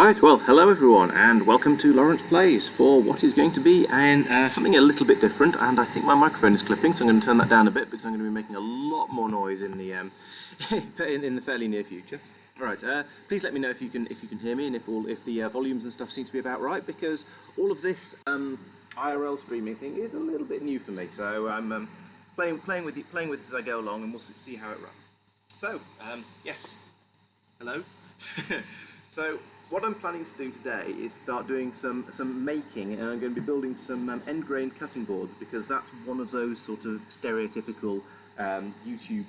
Right, well, hello everyone, and welcome to Laurence Plays for what is going to be something a little bit different. And I think my microphone is clipping, so I'm going to turn that down a bit because I'm going to be making a lot more noise in the in the fairly near future. All right, please let me know if you can hear me and if the volumes and stuff seem to be about right, because all of this IRL streaming thing is a little bit new for me. So I'm playing with it as I go along, and we'll see how it runs. So yes, hello. So what I'm planning to do today is start doing some making, and I'm going to be building some end grain cutting boards, because that's one of those sort of stereotypical YouTube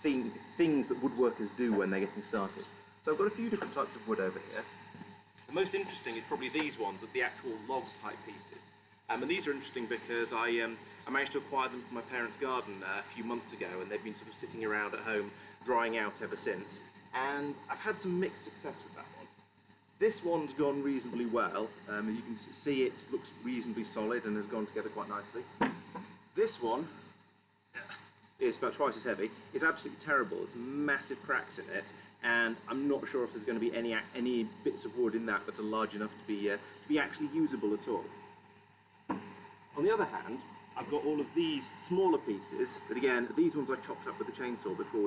things that woodworkers do when they're getting started. So I've got a few different types of wood over here. The most interesting is probably these ones, the actual log type pieces. And these are interesting because I managed to acquire them from my parents' garden a few months ago, and they've been sort of sitting around at home drying out ever since. And I've had some mixed success with that one. This one's gone reasonably well. As you can see, it looks reasonably solid and has gone together quite nicely. This one is about twice as heavy. It's absolutely terrible. There's massive cracks in it, and I'm not sure if there's going to be any bits of wood in that that are large enough to be actually usable at all. On the other hand, I've got all of these smaller pieces, but again, these ones I chopped up with the chainsaw before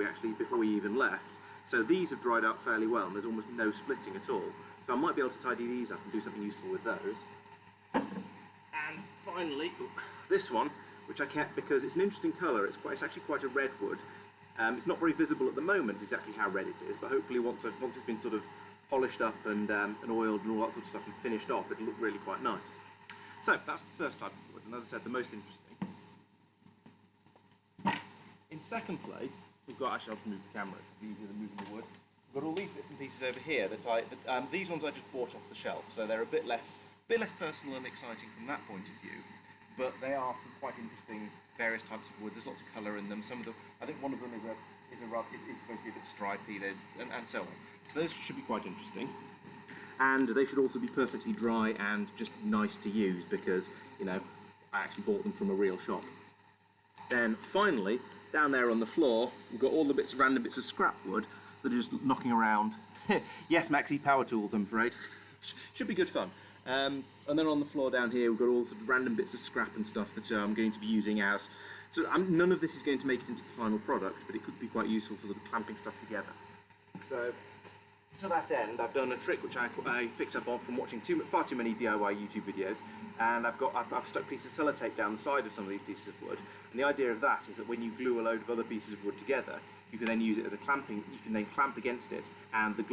we even left. So these have dried out fairly well, and there's almost no splitting at all. So I might be able to tidy these up and do something useful with those. And finally, this one, which I kept because it's an interesting colour. It's actually quite a red wood. It's not very visible at the moment exactly how red it is, but hopefully once it's been sort of polished up and oiled and all that sort of stuff and finished off, it'll look really quite nice. So that's the first type of wood, and as I said, the most interesting. In second place, we've got, actually I'll just move the camera, it's easier than moving the wood. We've got all these bits and pieces over here that these ones I just bought off the shelf, so they're a bit less personal and exciting from that point of view, but they are from quite interesting various types of wood. There's lots of colour in them. Some of them, I think one of them is supposed to be a bit stripy, and so on. So those should be quite interesting. And they should also be perfectly dry and just nice to use, because, you know, I actually bought them from a real shop. Then finally, down there on the floor, we've got all the random bits of scrap wood that are just knocking around. Yes, Maxi, power tools, I'm afraid. Should be good fun. And then on the floor down here, we've got all sorts of random bits of scrap and stuff that I'm going to be using as... So none of this is going to make it into the final product, but it could be quite useful for the clamping stuff together. So, to that end, I've done a trick which I picked up on from watching far too many DIY YouTube videos, and I've stuck pieces of sellotape down the side of some of these pieces of wood. And the idea of that is that when you glue a load of other pieces of wood together, you can then use it as a clamping. You can then clamp against it, and the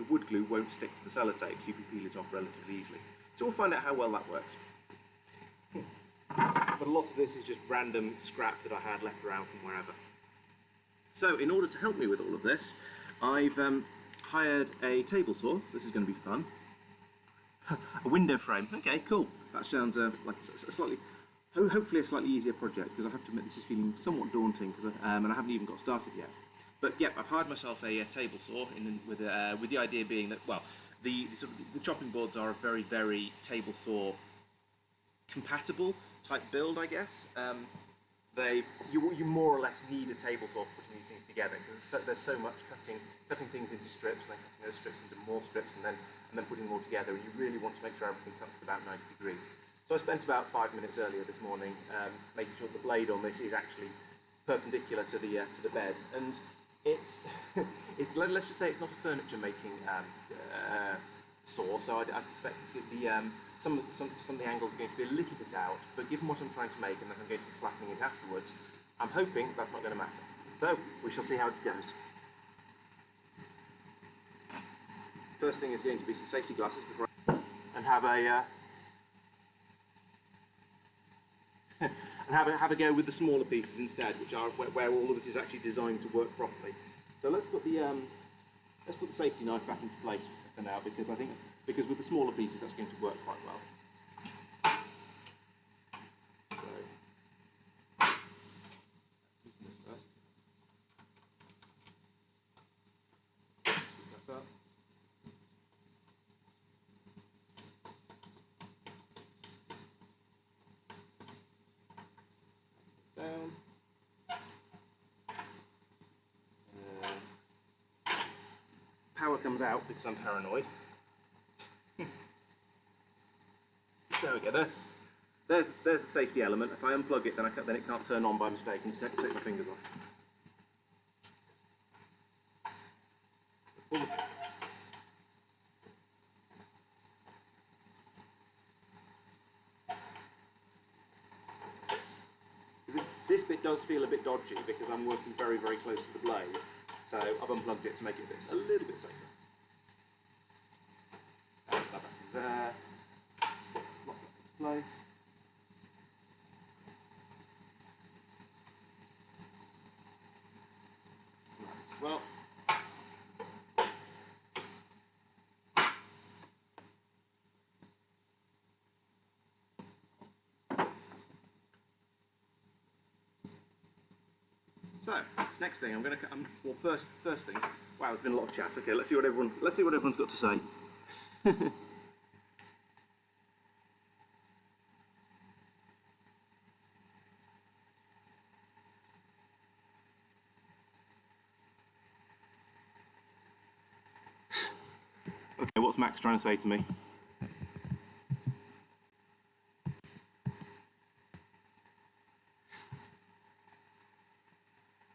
wood glue won't stick to the sellotape, so you can peel it off relatively easily. So we'll find out how well that works. But a lot of this is just random scrap that I had left around from wherever. So in order to help me with all of this, I've hired a table saw, so this is going to be fun. A window frame, okay, cool. That sounds like hopefully a slightly easier project, because I have to admit this is feeling somewhat daunting, and I haven't even got started yet. But yeah, I've hired myself a table saw, with the idea being that, well, the chopping boards are a very, very table saw compatible type build, I guess. You more or less need a table saw for putting these things together, because there's so much cutting things into strips, and then cutting those strips into more strips, and then putting them all together, and you really want to make sure everything cuts at about 90 degrees. So I spent about 5 minutes earlier this morning making sure the blade on this is actually perpendicular to the bed, and let's just say it's not a furniture making saw, so I suspect it's going to be some of the angles are going to be a little bit out, but given what I'm trying to make and that I'm going to be flattening it afterwards, I'm hoping that's not going to matter. So we shall see how it goes. First thing is going to be some safety glasses before and have a go with the smaller pieces instead, which are where all of it is actually designed to work properly. So let's put the safety knife back into place for now, because with the smaller pieces that's going to work quite well. So loosen this first. Pick that up. Down. Power comes out because I'm paranoid. yeah, there's the safety element. If I unplug it, then it can't turn on by mistake and take my fingers off. This bit does feel a bit dodgy because I'm working very, very close to the blade, so I've unplugged it to make it a little bit safer. That back in there, lock it in place. Right. Well, so next thing well, first thing. Wow, there's been a lot of chat. Okay, let's see what everyone's got to say. Okay, what's Max trying to say to me?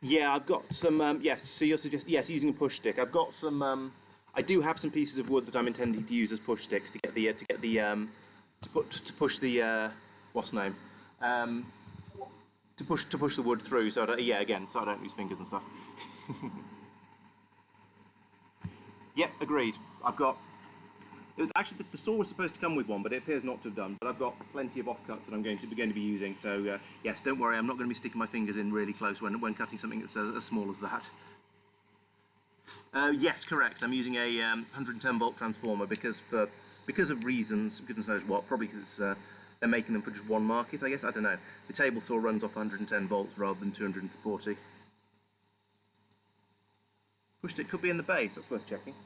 Yeah, I've got some. Yes, so you're suggesting using a push stick. I've got some. I do have some pieces of wood that I'm intending to use as push sticks to push the what's the name? To push the wood through. So so I don't lose fingers and stuff. Yep, agreed. I've got. Actually, the saw was supposed to come with one, but it appears not to have done. But I've got plenty of offcuts that I'm going to be using. So yes, don't worry, I'm not going to be sticking my fingers in really close when cutting something that's as small as that. Yes, correct. I'm using a 110 volt transformer because of reasons, goodness knows what. Probably because they're making them for just one market, I guess. I don't know. The table saw runs off 110 volts rather than 240. Push stick could be in the base. That's worth checking.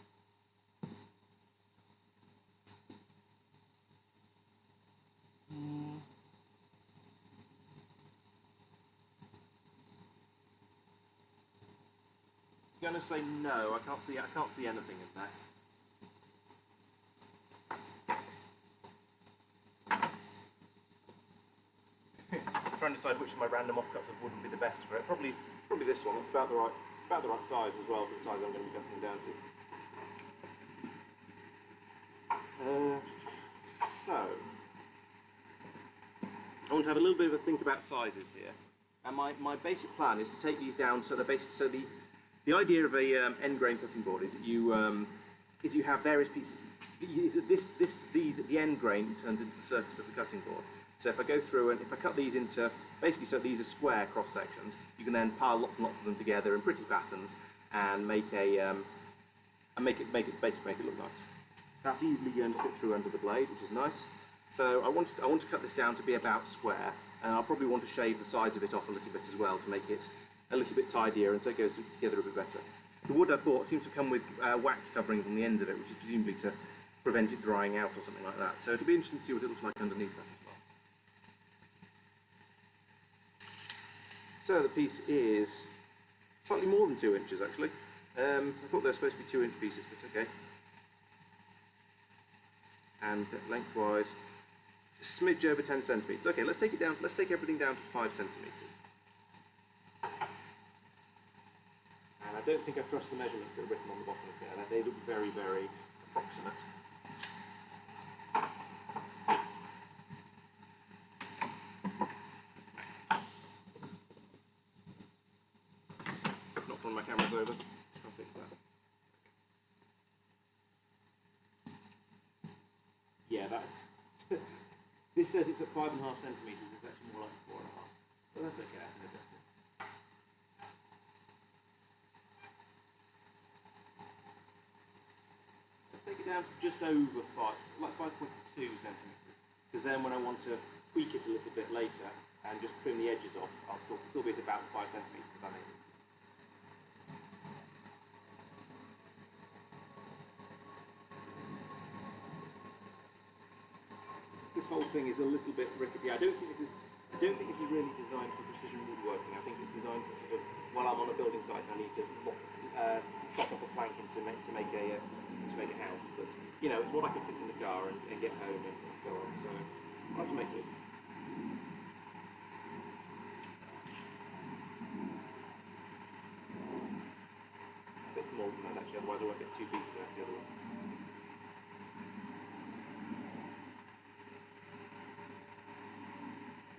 I'm going to say no. I can't see anything in there. I'm trying to decide which of my random offcuts of wood would be the best for it. Probably this one. It's about the right size as well for the size I'm going to be cutting down to. So I want to have a little bit of a think about sizes here. And my basic plan is to take these down so the idea of a end grain cutting board is that you have various pieces. Is that these at the end grain turns into the surface of the cutting board. So if I go through and if I cut these into basically so these are square cross sections, you can then pile lots and lots of them together in pretty patterns and make it look nice. That's easily going to fit through under the blade, which is nice. So I want to cut this down to be about square, and I'll probably want to shave the sides of it off a little bit as well to make it a little bit tidier and so it goes together a bit better. The wood I bought seems to come with wax coverings on the ends of it, which is presumably to prevent it drying out or something like that. So it'll be interesting to see what it looks like underneath that as well. So the piece is slightly more than 2 inches actually. I thought they were supposed to be 2-inch pieces, but okay. And lengthwise, a smidge over 10 centimeters. Okay, let's take everything down to 5 centimeters. And I don't think I trust the measurements that are written on the bottom of there. They look very, very approximate. Knocked one of my cameras over. I'll fix that. Yeah, that's. This says it's at 5.5 centimeters. It's actually more like 4.5. But that's okay. I can adjust it. Let's take it down to just over 5, like 5.2 centimeters. Because then when I want to tweak it a little bit later and just trim the edges off, I'll still be at about 5 centimeters. If that makes sense. This whole thing is a little bit rickety. I don't think this is really designed for precision woodworking. I think it's designed for sort of while I'm on a building site, I need to pop up a plank to make a house. But you know, it's what I can fit in the car and get home and so on. So I'll have to make it. A bit more than that actually, otherwise I won't get 2 pieces out of the other one.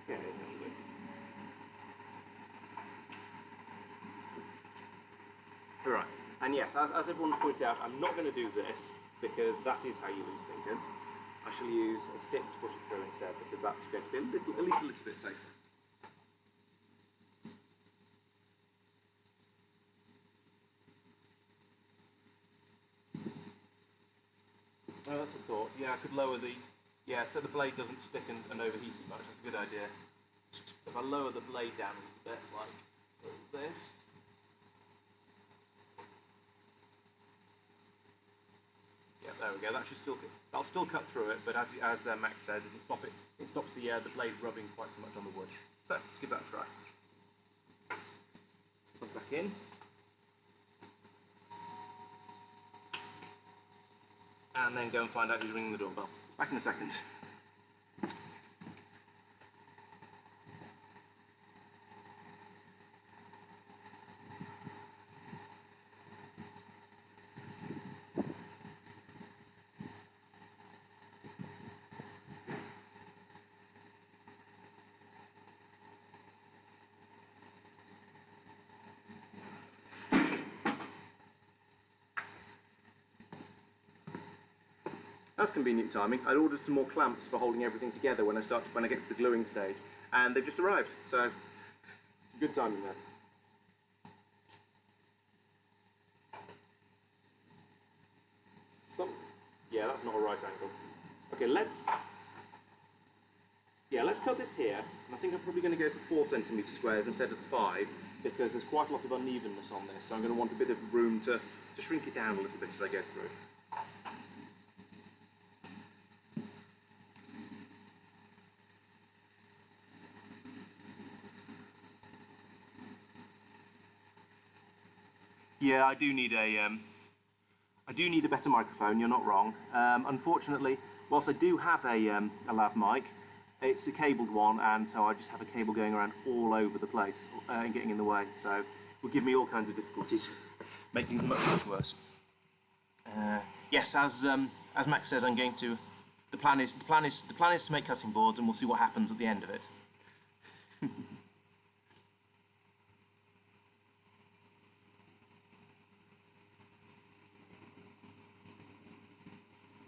Yeah, that'll do. Alright, and yes, as everyone pointed out, I'm not going to do this because that is how you lose fingers. I shall use a stick to push it through instead because that's going to be at least a little bit safer. Oh, that's a thought. Yeah, I could lower the... Yeah, so the blade doesn't stick and overheat as much. That's a good idea. So if I lower the blade down a little bit, like this... Yeah, there we go. That should still... That'll still cut through it, but as Max says, it'll stop it. It stops the blade rubbing quite so much on the wood. So, let's give that a try. Plug back in. And then go and find out who's ringing the doorbell. Back in a second. That's convenient timing. I'd ordered some more clamps for holding everything together when I get to the gluing stage, and they've just arrived. So, good timing there. Yeah, that's not a right angle. Okay, let's cut this here, and I think I'm probably going to go for 4 centimetre squares instead of 5, because there's quite a lot of unevenness on this, so I'm going to want a bit of room to shrink it down a little bit as I go through. Yeah, I do need a better microphone. You're not wrong. Unfortunately, whilst I do have a lav mic, it's a cabled one, and so I just have a cable going around all over the place and getting in the way. So it will give me all kinds of difficulties, make things much worse. Yes, as Max says, I'm going to. The plan is to make cutting boards, and we'll see what happens at the end of it.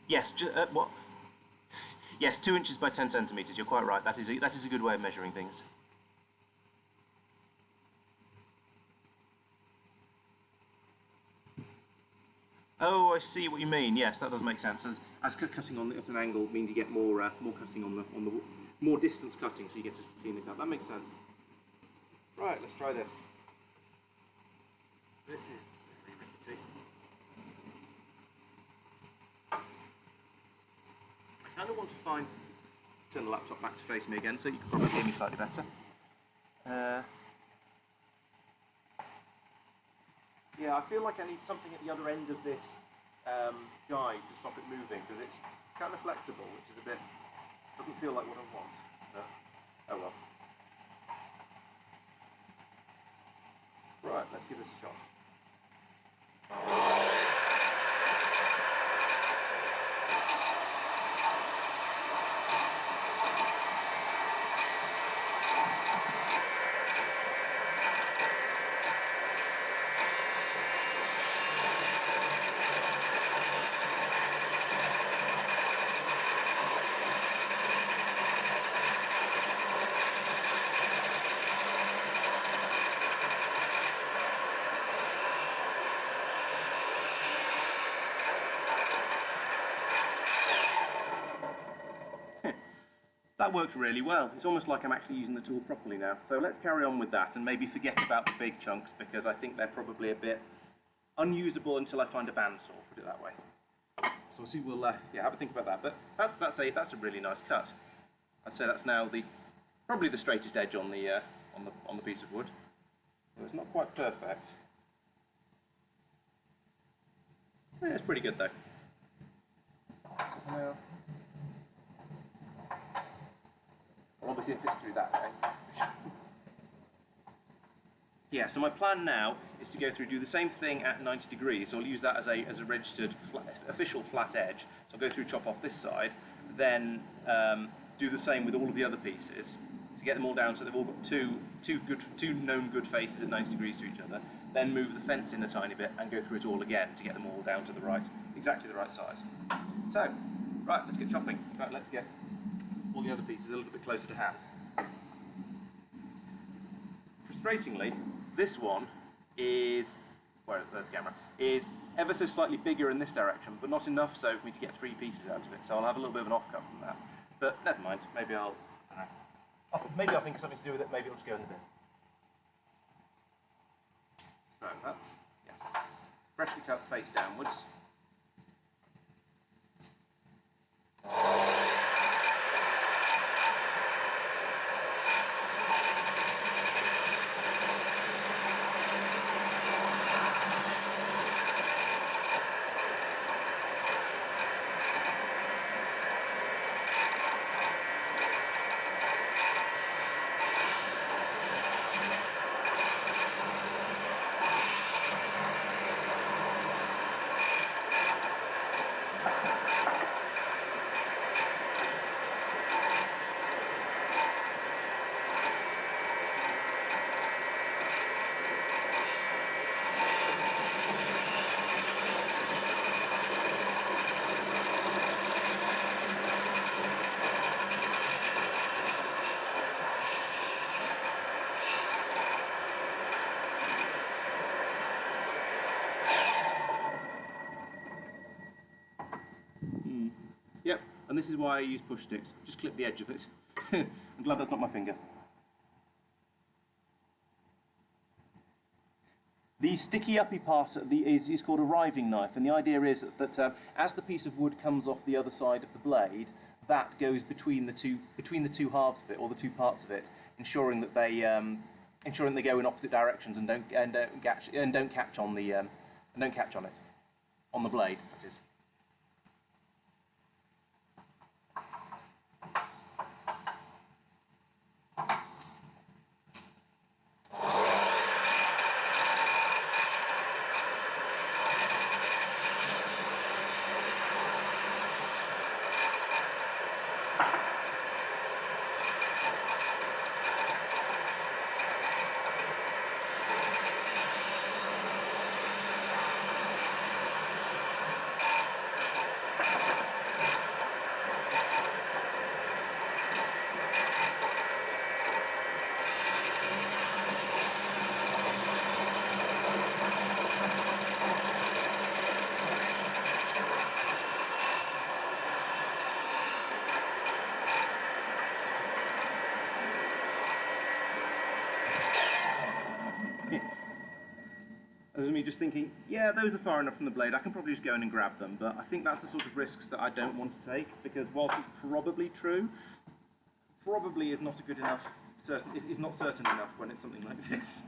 Yes, what? Yes, 2 inches by 10 centimetres. You're quite right. That is a good way of measuring things. Oh, I see what you mean. Yes, that does make sense. As cutting on at an angle means you get more cutting on the more distance cutting, so you get to clean the cut. That makes sense. Right, let's try this. This is very rickety. I kind of want to turn the laptop back to face me again so you can probably hear me slightly better. Yeah, I feel like I need something at the other end of this guide to stop it moving because it's kind of flexible, which is doesn't feel like what I want. But, oh well. Right, let's give this a shot. That worked really well. It's almost like I'm actually using the tool properly now. So let's carry on with that and maybe forget about the big chunks because I think they're probably a bit unusable until I find a bandsaw, put it that way. So we'll see, have a think about that. But that's a really nice cut. I'd say that's now probably the straightest edge on the piece of wood. So it's not quite perfect. Yeah, it's pretty good though. Now, Well, obviously it fits through that way. Yeah, so my plan now is to go through, do the same thing at 90 degrees, so I'll use that as a registered, official flat edge. So I'll go through, chop off this side, then do the same with all of the other pieces, to get them all down so they've all got two known good faces at 90 degrees to each other, then move the fence in a tiny bit and go through it all again to get them all down to the right, exactly the right size. So, right, let's get chopping. Right, let's get all the other pieces a little bit closer to hand. Frustratingly, this one is, where's the camera, is ever so slightly bigger in this direction, but not enough so for me to get 3 pieces out of it, so I'll have a little bit of an off-cut from that. But never mind, maybe I'll think of something to do with it, maybe I'll just go in the bin. So that's, yes, freshly cut face downwards. Yep, and this is why I use push sticks. Just clip the edge of it. I'm glad that's not my finger. The sticky uppy part is called a riving knife, and the idea is that as the piece of wood comes off the other side of the blade, that goes between the two halves of it, or the two parts of it, ensuring that they go in opposite directions and don't catch on it on the blade. That is. There's me just thinking, yeah, those are far enough from the blade, I can probably just go in and grab them, but I think that's the sort of risks that I don't want to take, because whilst it's probably true, probably is not a good enough, is not certain enough when it's something like this.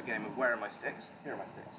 Game of where are my sticks? Here are my sticks.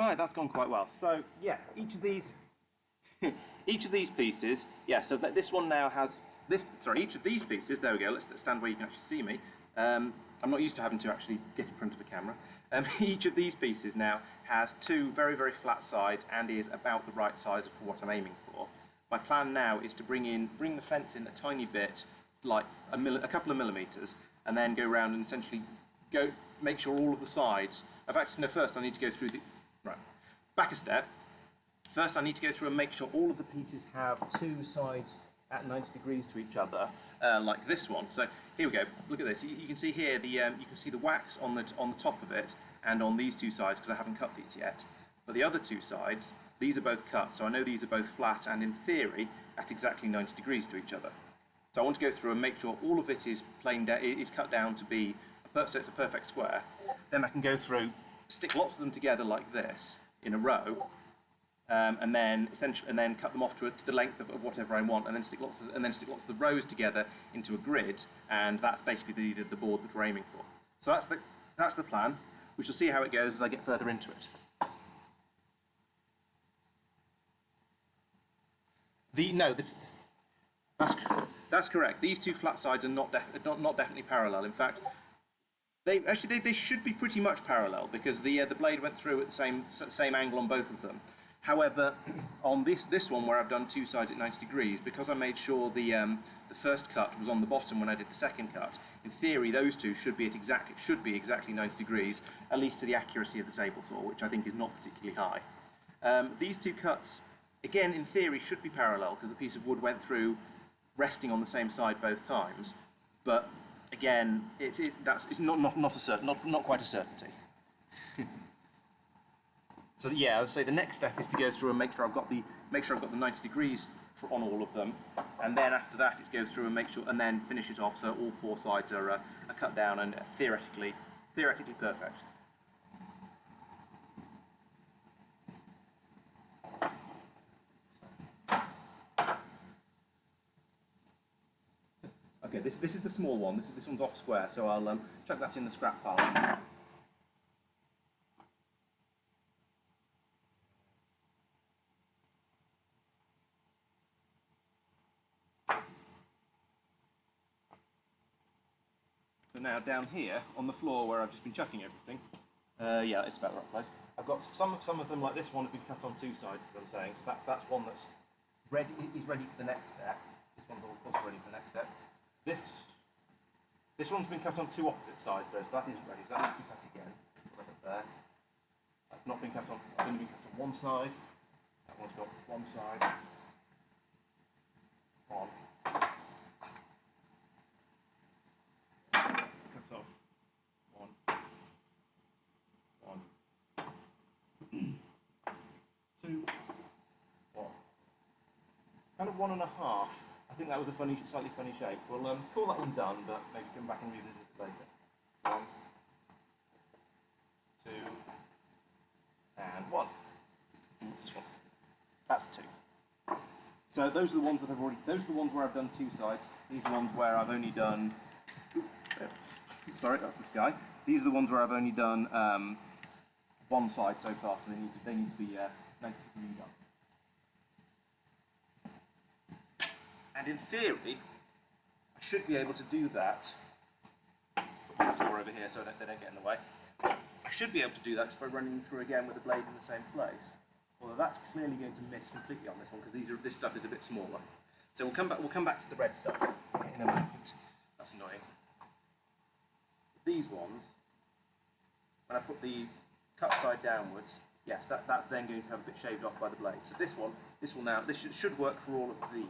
Right, that's gone quite well. So yeah, each of these each of these pieces, yeah, so that this one now has this, sorry, each of these pieces, there we go, let's stand where you can actually see me. I'm not used to having to actually get in front of the camera. Each of these pieces now has two very, very flat sides and is about the right size for what I'm aiming for. My plan now is to bring the fence in a tiny bit, like a couple of millimeters, and then go around and essentially make sure all of the sides, in fact, no, first I need to go through back a step. First I need to go through and make sure all of the pieces have two sides at 90 degrees to each other, like this one. So here we go, look at this, you can see here, you can see the wax on the top of it, and on these two sides, because I haven't cut these yet. But the other two sides, these are both cut, so I know these are both flat, and in theory, at exactly 90 degrees to each other. So I want to go through and make sure all of it is cut down to be, so it's a perfect square. Then I can go through, stick lots of them together like this, in a row, and then cut them off to the length of whatever I want, and then stick lots of the rows together into a grid, and that's basically the board that we're aiming for. So that's the plan. We shall see how it goes as I get further into it. That's correct. These two flat sides are not definitely parallel. In fact, they should be pretty much parallel because the blade went through at the same angle on both of them. However, on this one where I've done two sides at 90 degrees, because I made sure the first cut was on the bottom when I did the second cut, in theory those two should be exactly 90 degrees, at least to the accuracy of the table saw, which I think is not particularly high. These two cuts, again, in theory, should be parallel because the piece of wood went through resting on the same side both times, but again, it's not quite a certainty. So yeah, I would say the next step is to go through and make sure I've got the 90 degrees on all of them, and then after that it's go through and make sure, and then finish it off so all four sides are cut down and theoretically perfect. Okay, this is the small one. This one's off square, so I'll chuck that in the scrap pile. So now down here on the floor where I've just been chucking everything, yeah, it's about the right place. I've got some of them like this one have been cut on two sides, as I'm saying. So that's one that's ready for the next step. This one's also ready for the next step. This one's been cut on two opposite sides though, so that isn't ready. So that needs to be cut again. Put it there. That's not been cut on. It's only been cut on one side. That one's got one side. On. Cut off. One. Two. One. Kind of 1.5. I think that was a slightly funny shape. We'll call that one done, but maybe come back and revisit it later. 1, 2, and 1. What's this one? That's 2. So those are the ones that I've already. Those are the ones where I've done two sides. These are the ones where I've only done. Sorry, that's the sky. These are the ones where I've only done one side so far, so they need to be 90 degrees up. And in theory, I should be able to do that. Put my floor over here so they don't get in the way. I should be able to do that just by running them through again with the blade in the same place. Although that's clearly going to miss completely on this one because this stuff is a bit smaller. So we'll come back to the red stuff in a moment. That's annoying. These ones, when I put the cut side downwards, yes, that's then going to have a bit shaved off by the blade. So this should work for all of these.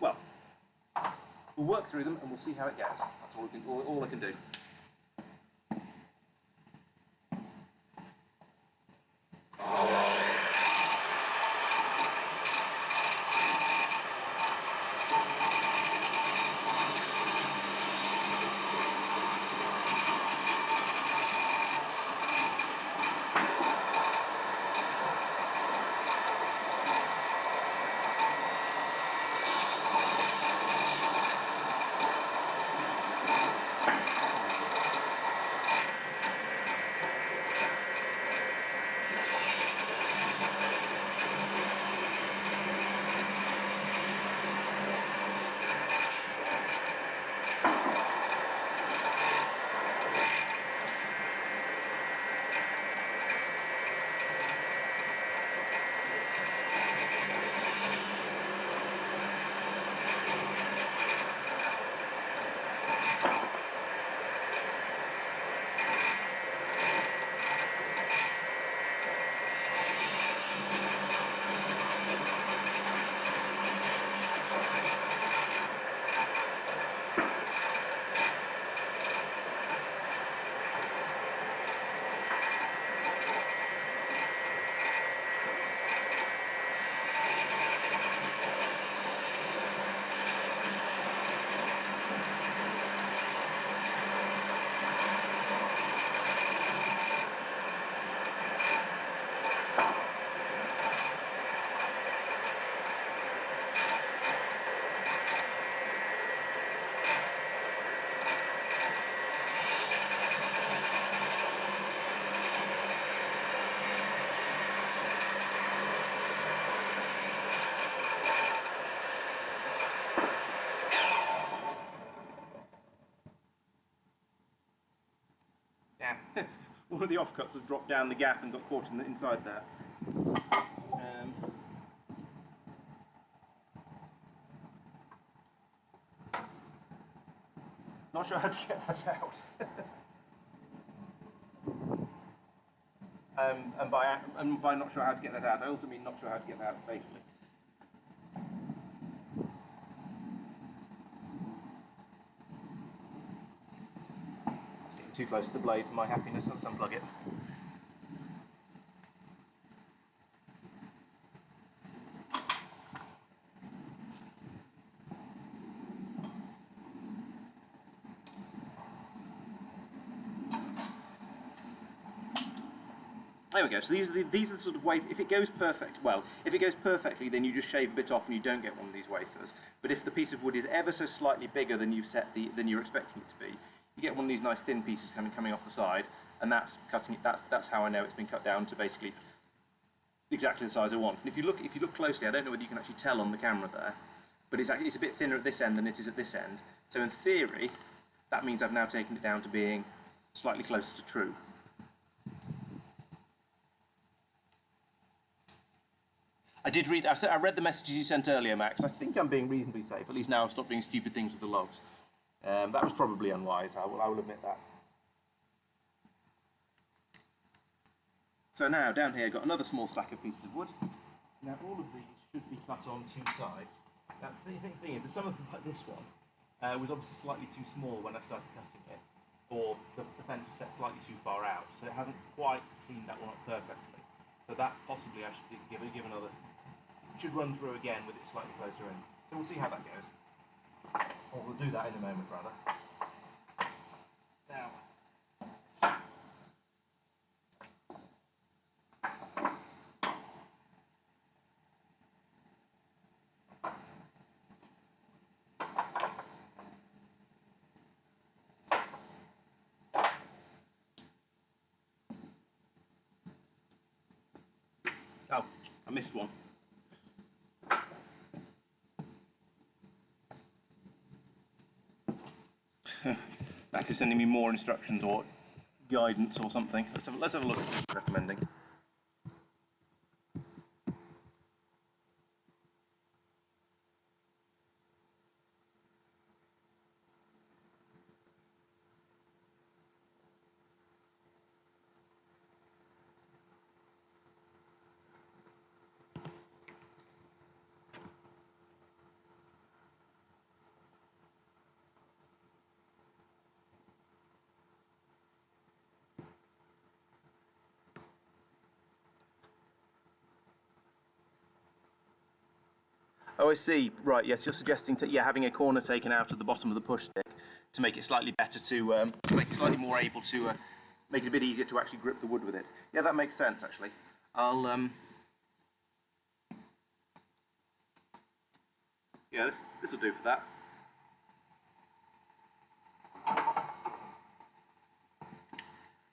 Well, we'll work through them and we'll see how it goes. That's all I can do. one of the offcuts has dropped down the gap and got caught inside there. Not sure how to get that out. And by not sure how to get that out, I also mean not sure how to get that out safely. It's getting too close to the blade for my happiness. Let's unplug it. There we go. So these are the sort of wafers. If it goes perfectly, then you just shave a bit off and you don't get one of these wafers. But if the piece of wood is ever so slightly bigger than than you're expecting it to be, you get one of these nice thin pieces coming off the side, and that's cutting it. That's how I know it's been cut down to basically exactly the size I want. And if you look closely, I don't know whether you can actually tell on the camera there, but it's a bit thinner at this end than it is at this end. So in theory, that means I've now taken it down to being slightly closer to true. I read the messages you sent earlier, Max. I think I'm being reasonably safe. At least now I've stopped doing stupid things with the logs. That was probably unwise. I will admit that. So now down here, I've got another small stack of pieces of wood. Now all of these should be cut on two sides. Now the thing is that some of them, like this one, was obviously slightly too small when I started cutting it, or the fence was set slightly too far out, so it hasn't quite cleaned that one up perfectly. So that possibly I should give another. Should run through again with it slightly closer in. So we'll see how that goes. Or we'll do that in a moment, rather. Now. Oh, I missed one. Back to sending me more instructions or guidance or something. Let's have a look at what he's recommending. Oh, I see. Right, yes, you're suggesting having a corner taken out of the bottom of the push stick to make it slightly better to make it slightly more able to make it a bit easier to actually grip the wood with it. Yeah, that makes sense actually. Yeah, this will do for that.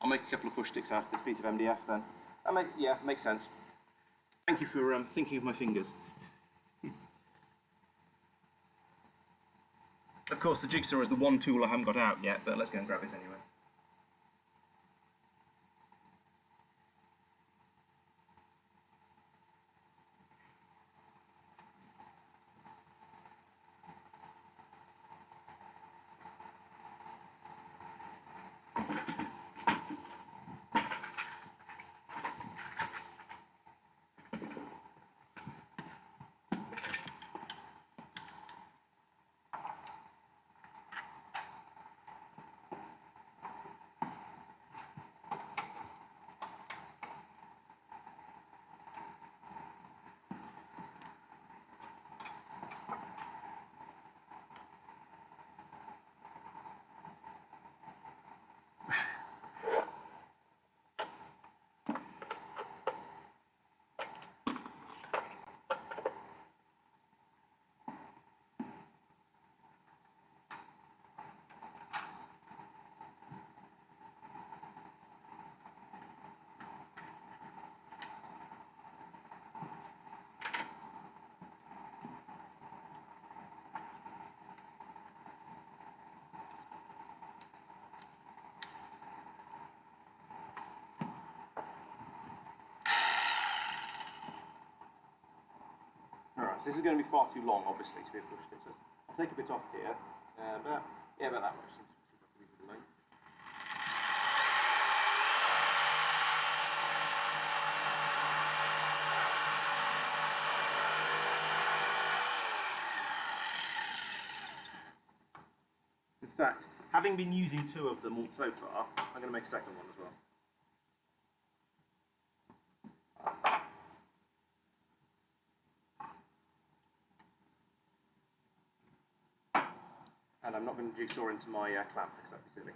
I'll make a couple of push sticks out of this piece of MDF then. That makes sense. Thank you for thinking of my fingers. Of course, the jigsaw is the one tool I haven't got out yet, but let's go and grab it anyway. this is going to be far too long, obviously, to be able to push this. So I'll take a bit off here, about that much. See if I can read the length. In fact, having been using 2 of them so far, I'm going to make a second one as well. And I'm not going to jigsaw into my clamp because that'd be silly.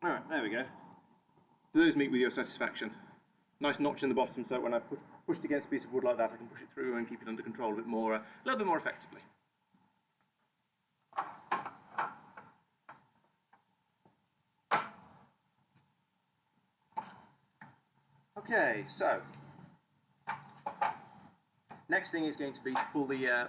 Alright, there we go. Do those meet with your satisfaction? Nice notch in the bottom, so when I push it against a piece of wood like that, I can push it through and keep it under control a bit more, a little bit more effectively. Okay, so next thing is going to be to pull the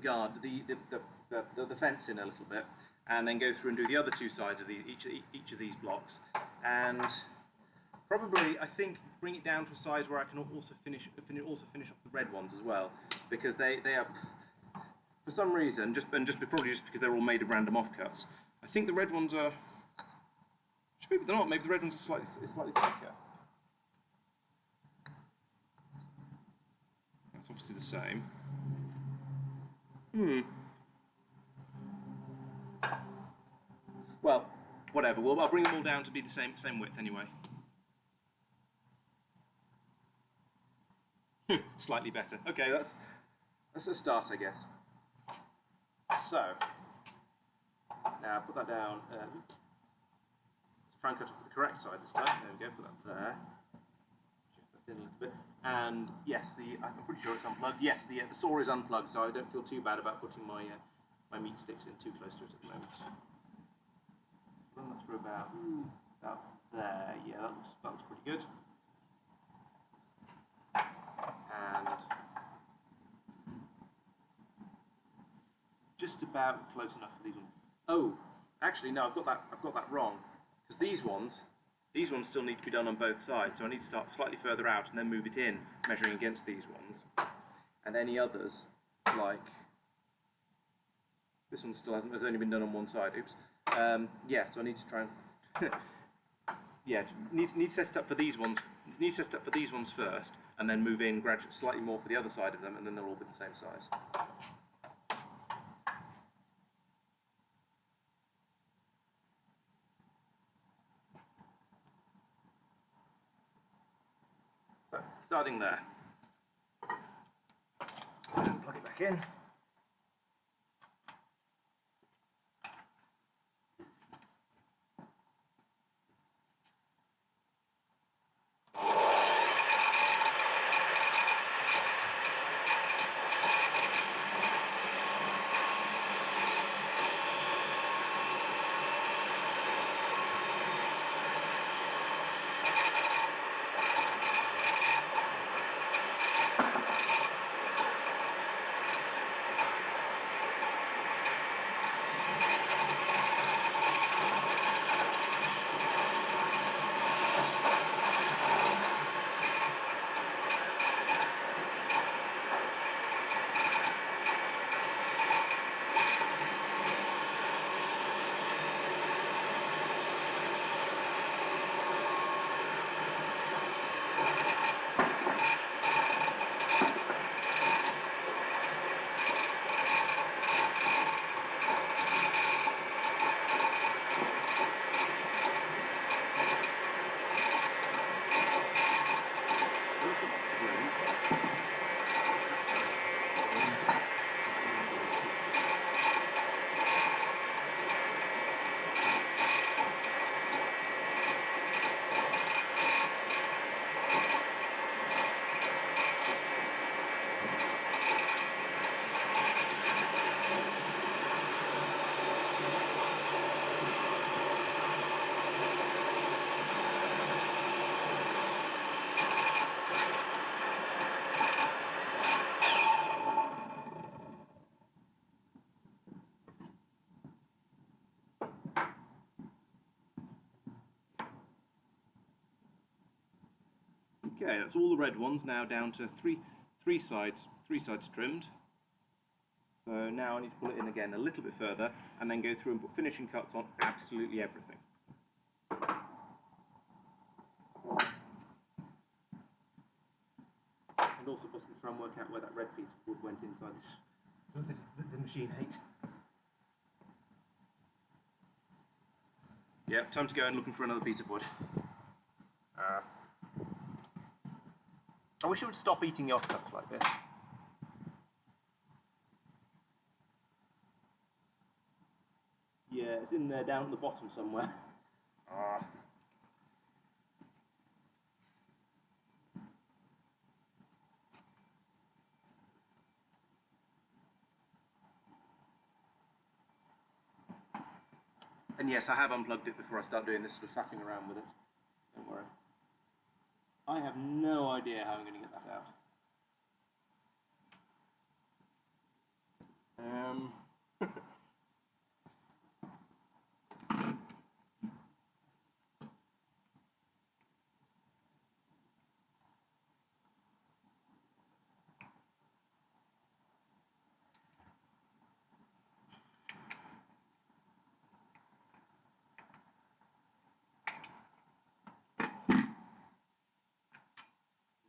guard, the fence in a little bit, and then go through and do the other 2 sides of each of these blocks, and probably I think bring it down to a size where I can also finish off the red ones as well, because they are, for some reason, probably just because they're all made of random offcuts. I think the red ones are, maybe they're not. Maybe the red ones are slightly thicker. That's obviously the same. Well, whatever. Well, I'll bring them all down to be the same width anyway. Slightly better. Okay, that's a start, I guess. So now put that down. Let's try and cut off the correct side this time. There we go. Put that there. Shift that in a little bit. And yes, I'm pretty sure it's unplugged. Yes, the saw is unplugged, so I don't feel too bad about putting my meat sticks in too close to it at the moment. Run that through about there. Yeah, that looks pretty good. And just about close enough for these ones. Oh, actually no, I've got that wrong, because these ones still need to be done on both sides. So I need to start slightly further out and then move it in, measuring against these ones. And any others, like this one, has only been done on one side. Oops. Yeah, so I need to try and yeah, need to set it up for these ones. Need to set it up for these ones first, and then move in gradually, slightly more for the other side of them, and then they'll all be the same size. So, starting there, and plug it back in. Okay, that's all the red ones now down to three sides trimmed. So now I need to pull it in again a little bit further and then go through and put finishing cuts on absolutely everything. And also possibly try and work out where that red piece of wood went inside the machine hates. Yep, time to go and looking for another piece of wood. I wish it would stop eating the offcuts like this. Yeah, it's in there down at the bottom somewhere. And yes, I have unplugged it before I start doing this sort of faffing around with it. Don't worry. I have no idea how I'm going to get that out.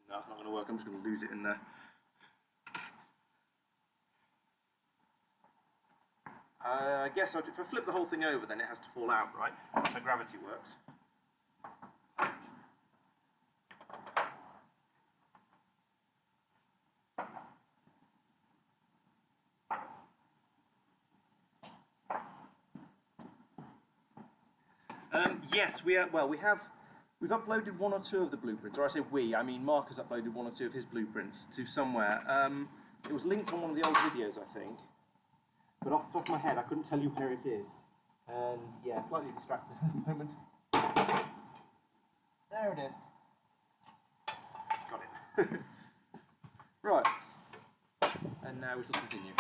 No, it's not going to work. I'm just going to lose it in there. I guess if I flip the whole thing over, then it has to fall out, right? That's how gravity works. Yes, we've uploaded one or two of the blueprints, or I say we, I mean Mark has uploaded one or two of his blueprints to somewhere. It was linked on one of the old videos, I think, but off the top of my head I couldn't tell you where it is. And yeah, slightly distracted at the moment. There it is. Got it. Right, and now we shall continue.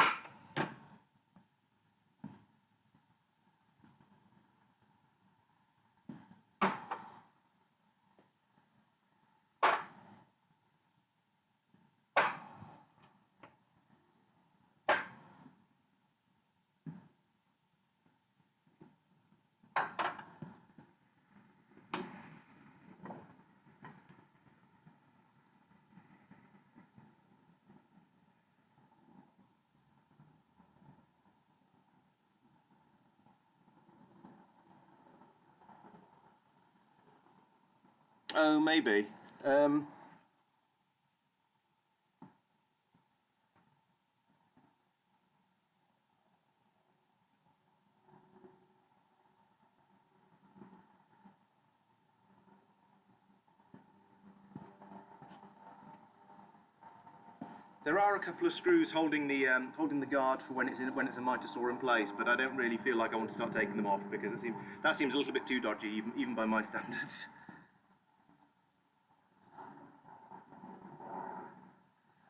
Oh, maybe. There are a couple of screws holding the guard for when it's a mitosaur in place, but I don't really feel like I want to start taking them off because that seems a little bit too dodgy, even by my standards.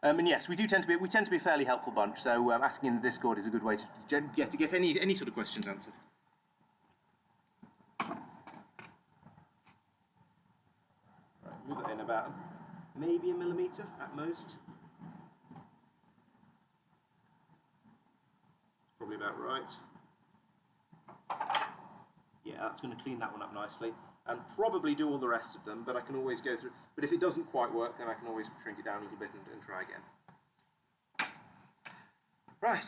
And yes, we tend to be a fairly helpful bunch, so asking in the Discord is a good way to get any sort of questions answered. Right, move that in about maybe a millimetre at most. Probably about right. Yeah, that's going to clean that one up nicely. And probably do all the rest of them, but I can always go through. But if it doesn't quite work, then I can always shrink it down a little bit and try again. Right,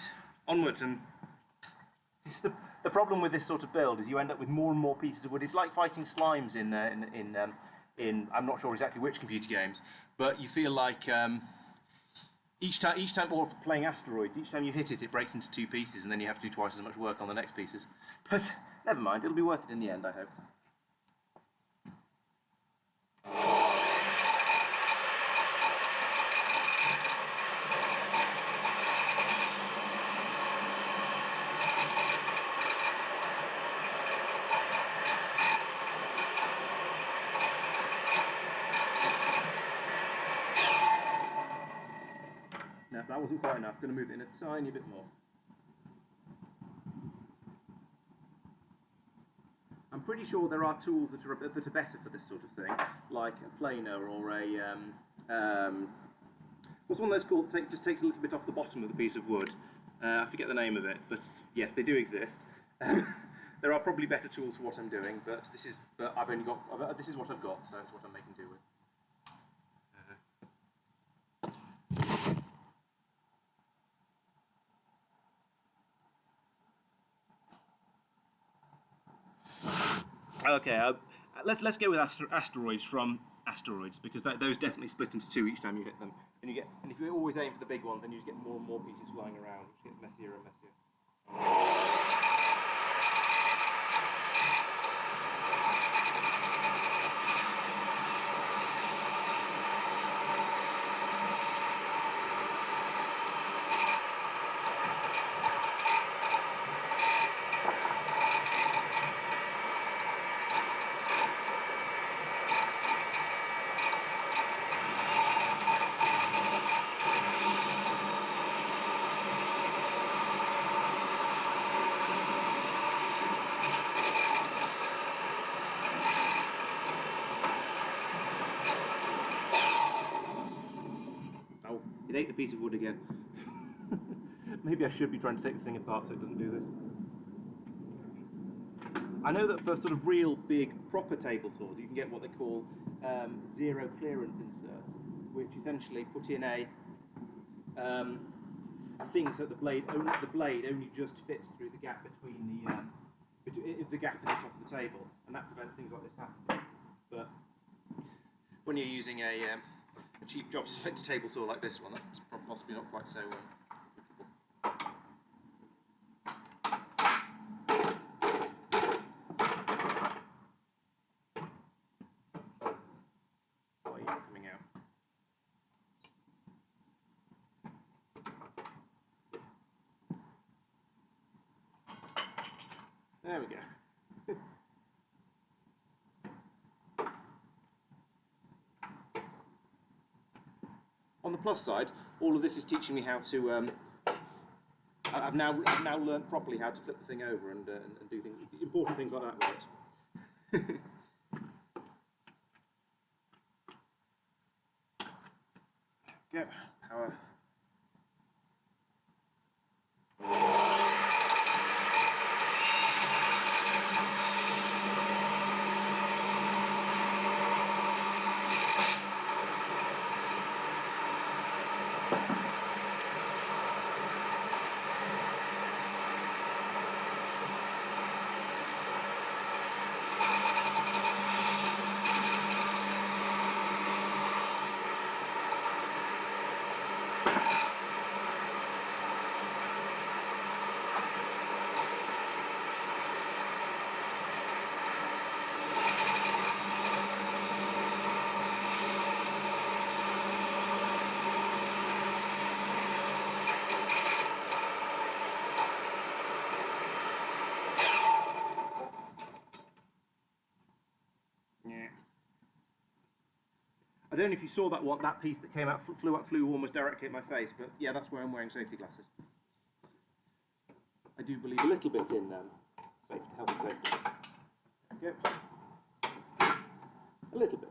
onwards. And it's the problem with this sort of build is you end up with more and more pieces of wood. It's like fighting slimes in I'm not sure exactly which computer games, but you feel like each time, or playing asteroids, each time you hit it, it breaks into two pieces, and then you have to do twice as much work on the next pieces. But never mind, it'll be worth it in the end, I hope. No, that wasn't quite enough. I'm going to move it in a tiny bit more. I'm pretty sure there are tools that are better for this sort of thing, like a planer or a what's one of those called? Just takes a little bit off the bottom of the piece of wood. I forget the name of it, but yes, they do exist. There are probably better tools for what I'm doing, but this is what I've got, so it's what I'm making do with. Okay, let's go with asteroids from asteroids, because those definitely split into two each time you hit them, and if you always aim for the big ones, then you just get more and more pieces flying around, which gets messier and messier. It ate the piece of wood again. Maybe I should be trying to take the thing apart so it doesn't do this. I know that for sort of real big proper table saws you can get what they call zero clearance inserts, which essentially put in a thing so that the blade only just fits through the gap between the gap in the top of the table, and that prevents things like this happening. But when you're using a cheap job site table saw like this one, that's possibly not quite so applicable. Why are you not coming out? There we go. On the plus side, all of this is teaching me how to. I've now learned properly how to flip the thing over and do things, important things like that with it. Go, power. I don't know if you saw that piece that came out, flew almost directly at my face, but yeah, that's where I'm wearing safety glasses. I do believe a little bit in health and safety. There we go. A little bit.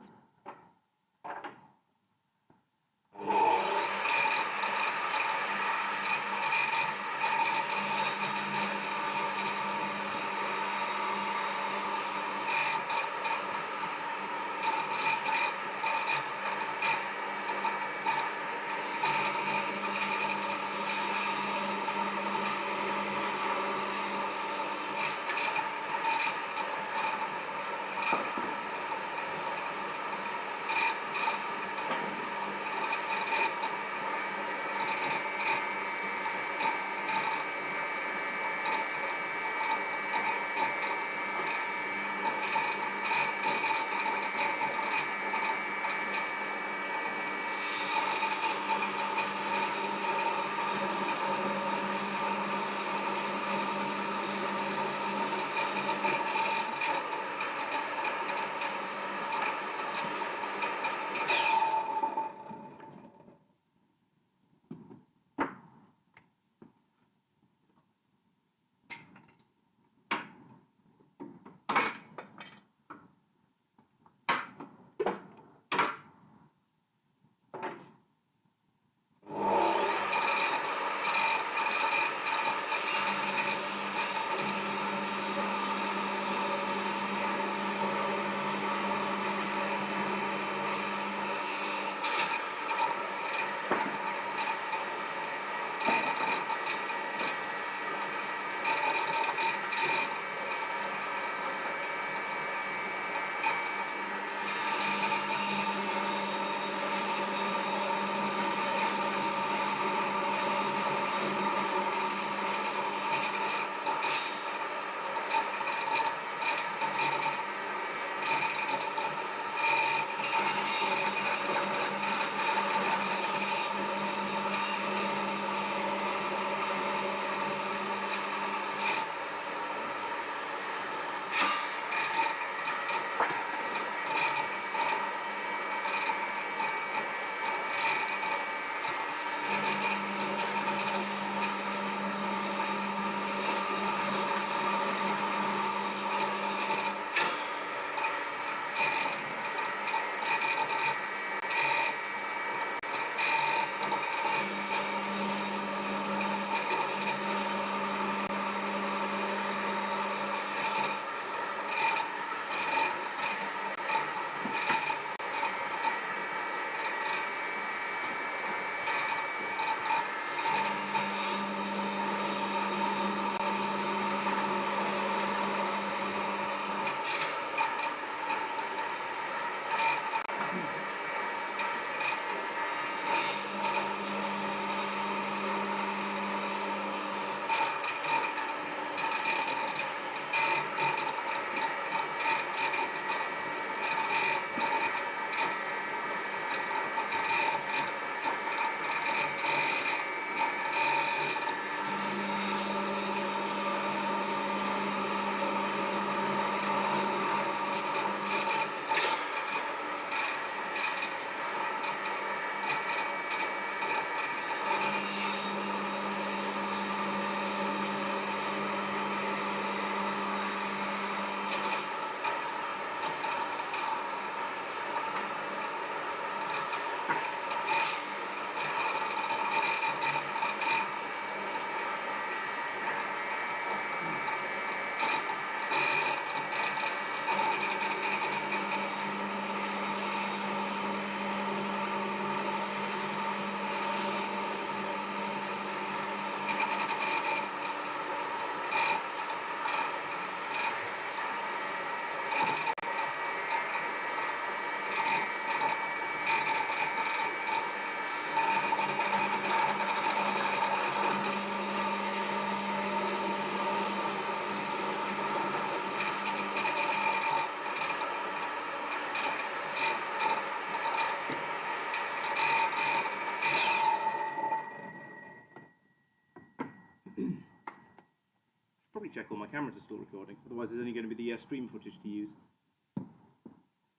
check all my cameras are still recording. Otherwise, there's only going to be the stream footage to use.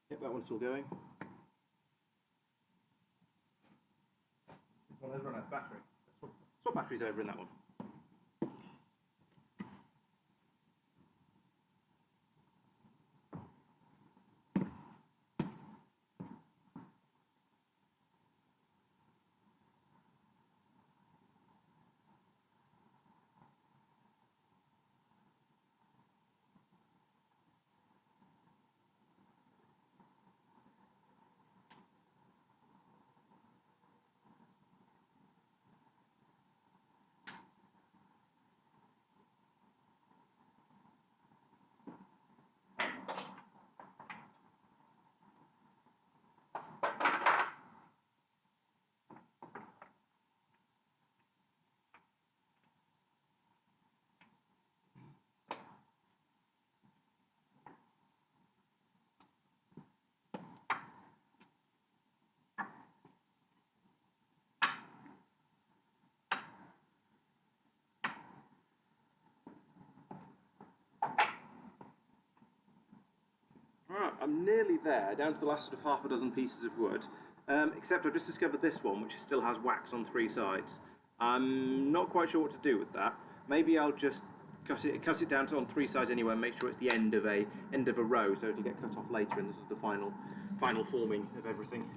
Yep, that one's still going. This one has run out of battery. Swap batteries over in that one. Alright, I'm nearly there, down to the last sort of half a dozen pieces of wood. Except I've just discovered this one, which still has wax on 3 sides. I'm not quite sure what to do with that. Maybe I'll just cut it down to on 3 sides anyway, and make sure it's the end of a row, so it'll get cut off later, and this is the final forming of everything.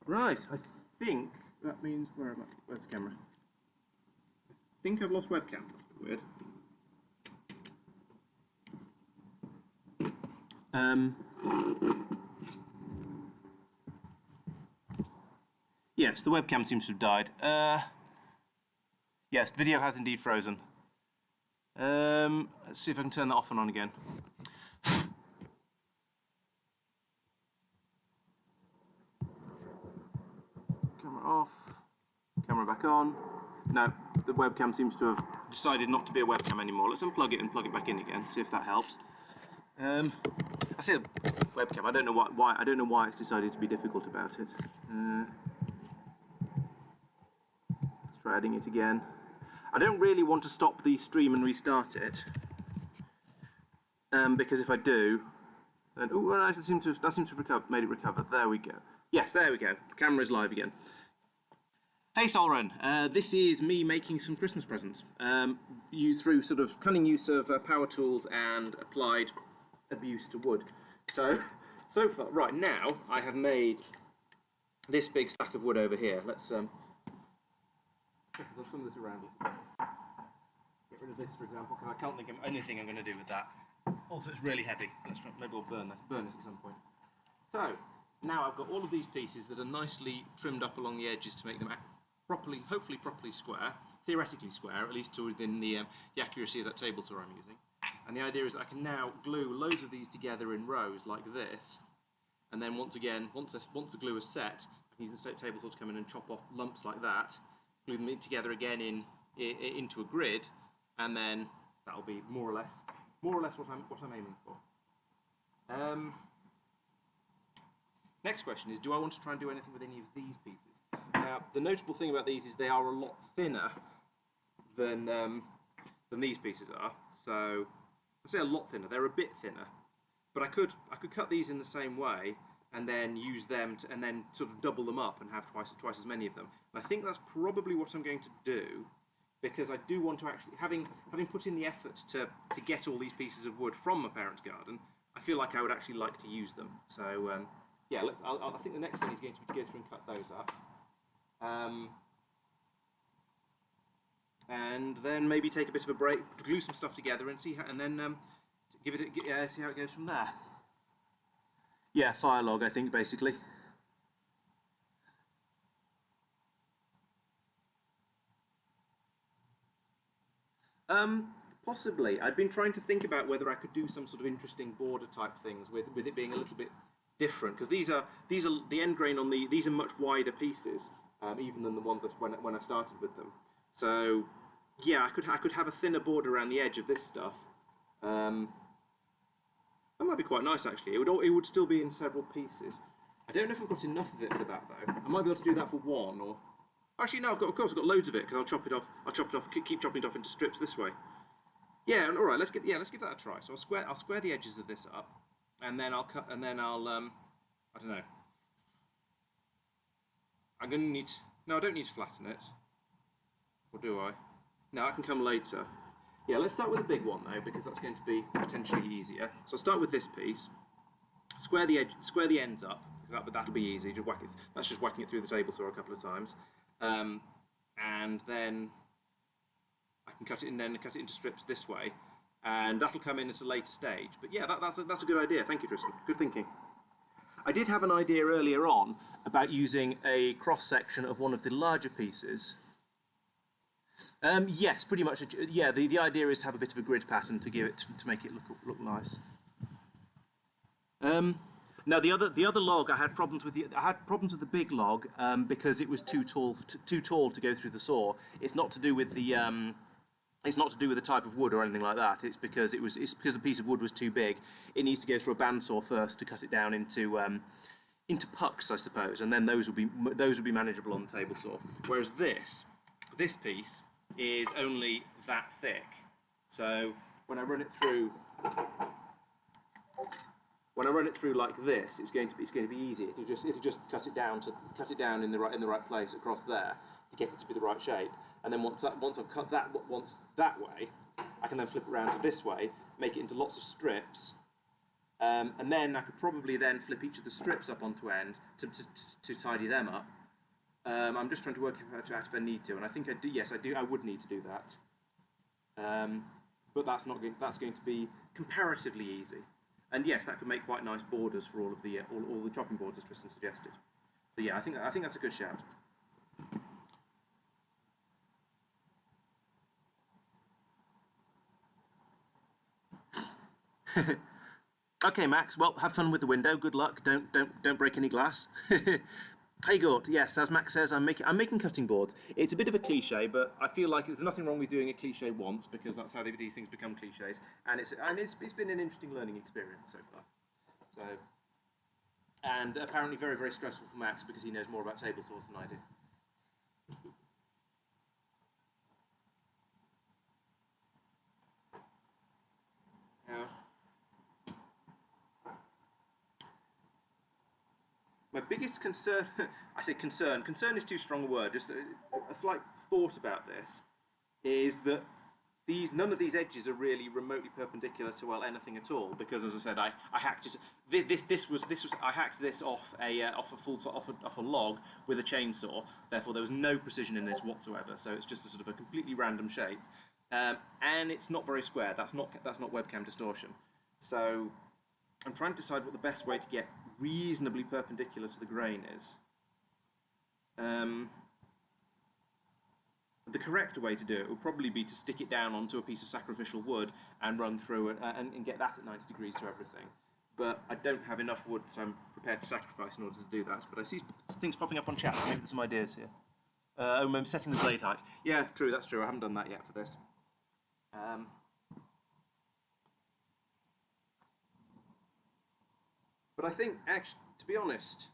Right, I think that means where's the camera? I think I've lost webcam. That's a bit weird. Yes, the webcam seems to have died. Yes, the video has indeed frozen. Let's see if I can turn that off and on again. Camera off, camera back on. No, the webcam seems to have decided not to be a webcam anymore. Let's unplug it and plug it back in again, see if that helps. I say webcam, I don't know why it's decided to be difficult about it. Let's try adding it again. I don't really want to stop the stream and restart it, because if I do, then that seems to have made it recover. There we go. Yes, there we go. Camera's live again. Hey Solren, this is me making some Christmas presents. Through sort of cunning use of power tools and applied abuse to wood. So far, right now, I have made this big stack of wood over here. Let's some of this around. Get rid of this, for example, because I can't think of anything I'm going to do with that. Also, it's really heavy. Maybe we'll burn it at some point. So now I've got all of these pieces that are nicely trimmed up along the edges to make them properly, hopefully properly square, theoretically square, at least to within the accuracy of that table saw I'm using. And the idea is that I can now glue loads of these together in rows like this, and then once the glue is set, I can use the table saw to come in and chop off lumps like that, glue them together again into a grid, and then that'll be more or less what I'm aiming for. Next question is, do I want to try and do anything with any of these pieces? Now, the notable thing about these is they are a lot thinner than these pieces are. So I'd say a lot thinner. They're a bit thinner, but I could cut these in the same way and then use them and then sort of double them up and have twice as many of them. And I think that's probably what I'm going to do, because I do want to actually, having put in the effort to get all these pieces of wood from my parents' garden, I feel like I would actually like to use them. So yeah, I think the next thing is going to be to go through and cut those up. And then maybe take a bit of a break, glue some stuff together, and see how, and then see how it goes from there. Yeah, fire log, I think, basically. Possibly. I'd been trying to think about whether I could do some sort of interesting border type things with it being a little bit different, because these are the end grain on these are much wider pieces, even than the ones when I started with them. So yeah, I could have a thinner border around the edge of this stuff. That might be quite nice actually. It would still be in several pieces. I don't know if I've got enough of it for that though. I might be able to do that for one, or actually no, of course I've got loads of it, because I'll chop it off. Keep chopping it off into strips this way. Yeah, all right. Let's give that a try. So I'll square the edges of this up, and then I'll cut, and then I'll I don't know. I'm going to need. No, I don't need to flatten it. Or do I? No, I can come later. Yeah, let's start with the big one though, because that's going to be potentially easier. So I'll start with this piece. Square the ends up. That'll be easy. Just whack it. That's just whacking it through the table saw a couple of times, and then I can cut it into strips this way, and that'll come in at a later stage. But yeah, that's a good idea. Thank you, Tristan. Good thinking. I did have an idea earlier on about using a cross section of one of the larger pieces. Yes, pretty much. Yeah, the idea is to have a bit of a grid pattern to give it to make it look nice. Now the other log, I had problems with the big log because it was too tall to go through the saw. It's not to do with the type of wood or anything like that. It's because the piece of wood was too big. It needs to go through a bandsaw first to cut it down into pucks, I suppose, and then those would be manageable on the table saw. Whereas this piece is only that thick. So when I run it through like this, it's going to be easy. It'll just cut it down in the right place across there to get it to be the right shape. And then once I've cut that that way, I can then flip it around to this way, make it into lots of strips, And then I could probably then flip each of the strips up onto end to tidy them up. I'm just trying to work out if I need to, and I think I do. Yes, I do. I would need to do that, but that's not going. That's going to be comparatively easy. And yes, that could make quite nice borders for all of the all the chopping boards, as Tristan suggested. So yeah, I think that's a good shout. Okay, Max. Well, have fun with the window. Good luck. Don't break any glass. Hey, Gort. Yes, as Max says, I'm making cutting boards. It's a bit of a cliche, but I feel like there's nothing wrong with doing a cliche once, because that's how these things become cliches. And it's been an interesting learning experience so far. So, and apparently very, very stressful for Max, because he knows more about table saws than I do. Now, my biggest concern, I say concern is too strong a word, just a slight thought about this, is that none of these edges are really remotely perpendicular to, well, anything at all, because, as I said, I hacked it. I hacked this off a log with a chainsaw. Therefore, there was no precision in this whatsoever. So it's just a sort of a completely random shape, and it's not very square. That's not webcam distortion. So I'm trying to decide what the best way to get reasonably perpendicular to the grain is. The correct way to do it would probably be to stick it down onto a piece of sacrificial wood and run through it and get that at 90 degrees to everything. But I don't have enough wood, so I'm prepared to sacrifice in order to do that. But I see things popping up on chat. Maybe there's some ideas here. I'm setting the blade height. Yeah, true, that's true. I haven't done that yet for this. But I think, actually, to be honest,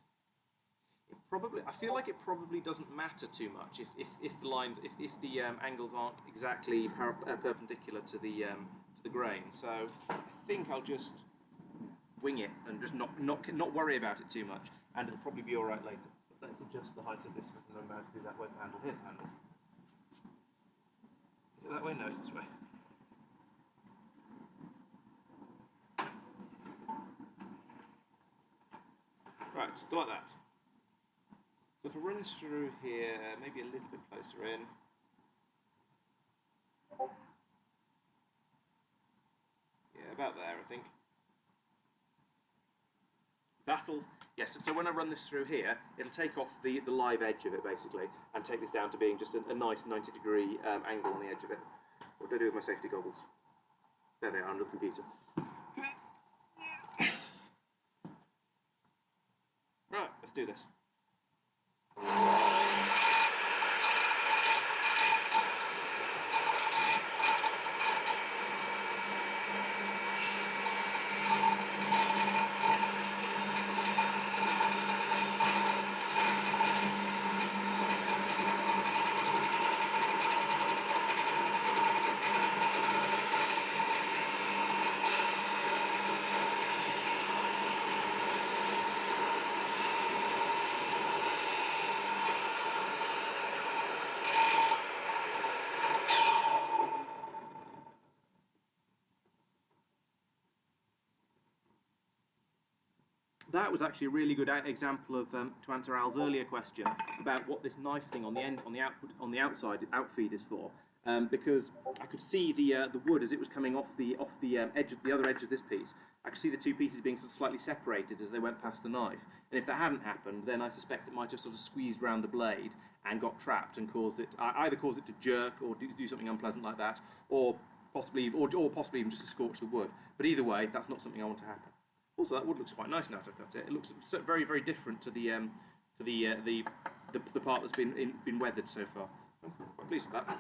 I feel like it probably doesn't matter too much if the lines, if the angles aren't exactly perpendicular to the grain. So I think I'll just wing it and just not worry about it too much, and it'll probably be all right later. But let's adjust the height of this because I'm about to do that with the handle. Here's the handle. Is it that way? No, it's this way. Right, like that. So if I run this through here, maybe a little bit closer in. Yeah, about there, I think. Yes, so when I run this through here, it'll take off the live edge of it, basically, and take this down to being just a nice 90-degree angle on the edge of it. What do I do with my safety goggles? There they are, under the computer. Right, let's do this. That was actually a really good example of to answer Al's earlier question about what this knife thing on the end, on the outside outfeed is for. Because I could see the wood as it was coming off the edge of the other edge of this piece. I could see the two pieces being sort of slightly separated as they went past the knife. And if that hadn't happened, then I suspect it might have sort of squeezed round the blade and got trapped and either caused it to jerk or do something unpleasant like that, or possibly even just to scorch the wood. But either way, that's not something I want to happen. Also, that wood looks quite nice now that I've cut it. It looks very, very different to the part that's been weathered so far. I'm quite pleased with that.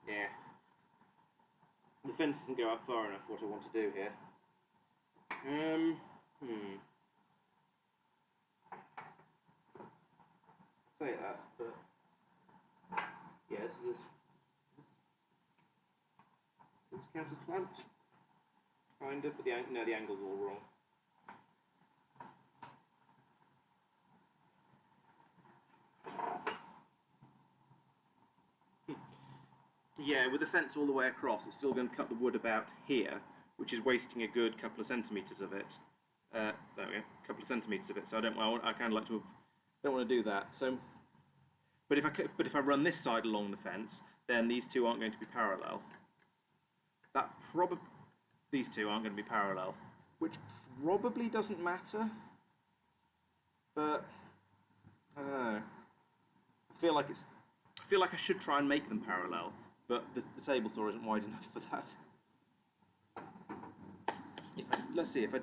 Yeah. The fence doesn't go out far enough for what I want to do here. Hmm. Say that, but yeah, this counts as clamped, kind of, but the angle's all wrong. Yeah, with the fence all the way across, it's still going to cut the wood about here, which is wasting a good couple of centimetres of it. There we go, a couple of centimetres of it. So I kind of like to, don't want to do that. So, but if I run this side along the fence, then these two aren't going to be parallel. These two aren't going to be parallel, which probably doesn't matter. But I don't know. I feel like I should try and make them parallel, but the table saw isn't wide enough for that. Let's see, if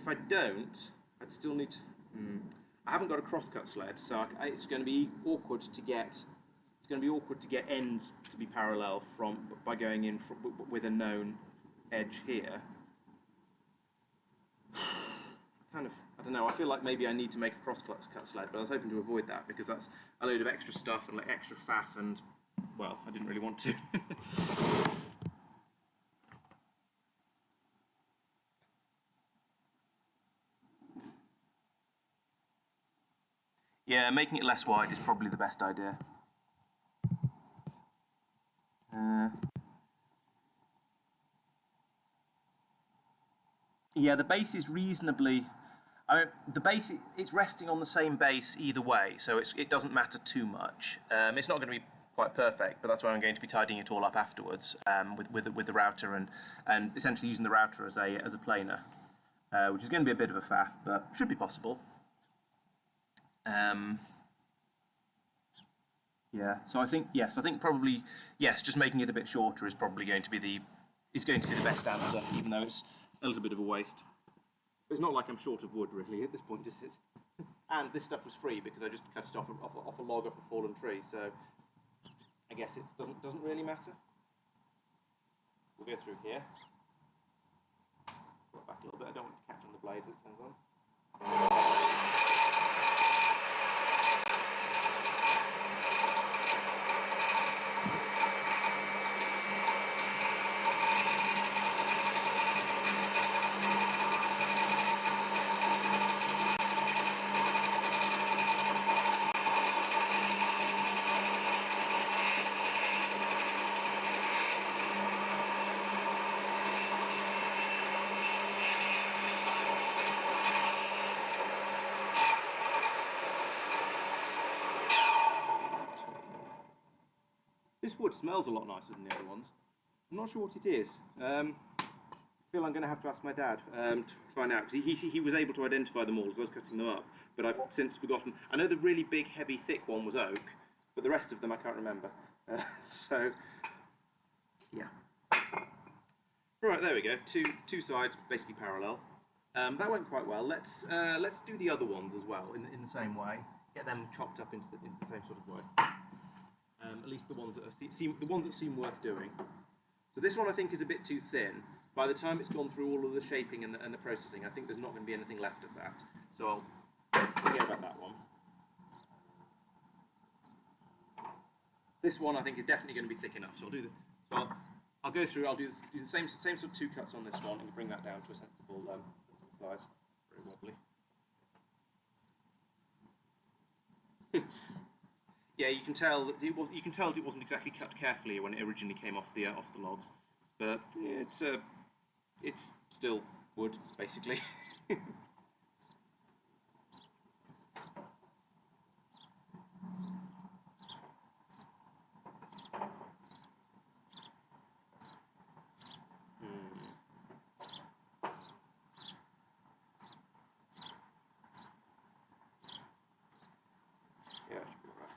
I don't, I'd still need to. I haven't got a crosscut sled, so it's going to be awkward to get. It's going to be awkward to get ends to be parallel by going in with a known edge here. I don't know. I feel like maybe I need to make a crosscut sled, but I was hoping to avoid that because that's a load of extra stuff and like extra faff, and well, I didn't really want to. Yeah, making it less wide is probably the best idea. Yeah, the base is reasonably. The base, it's resting on the same base either way, so it doesn't matter too much. It's not going to be quite perfect, but that's why I'm going to be tidying it all up afterwards with the router and essentially using the router as a planer, which is going to be a bit of a faff, but should be possible. Yeah, so I think probably yes, just making it a bit shorter is probably going to be the best answer, even though it's a little bit of a waste. It's not like I'm short of wood really at this point, is it? And this stuff was free because I just cut it off a log off a fallen tree, so I guess it doesn't really matter. We'll go through here. Pull it back a little bit. I don't want it to catch on the blade as it turns on. This wood smells a lot nicer than the other ones. I'm not sure what it is. I feel I'm going to have to ask my dad to find out, because he was able to identify them all as I was cutting them up, but I've since forgotten. I know the really big, heavy, thick one was oak, but the rest of them I can't remember. So, yeah. Right, there we go. Two sides basically parallel. That went quite well. Let's do the other ones as well in the same way. Get them chopped up into the same sort of way. At least the ones that seem worth doing. So this one I think is a bit too thin. By the time it's gone through all of the shaping and the processing, I think there's not going to be anything left of that. So I'll forget about that one. This one I think is definitely going to be thick enough. So I'll do this. So I'll go through. I'll do the same sort of two cuts on this one and bring that down to a sensible size. Very wobbly. Yeah, you can tell that it wasn't exactly cut carefully when it originally came off the logs, but yeah, it's still wood basically. Yeah, it should be right.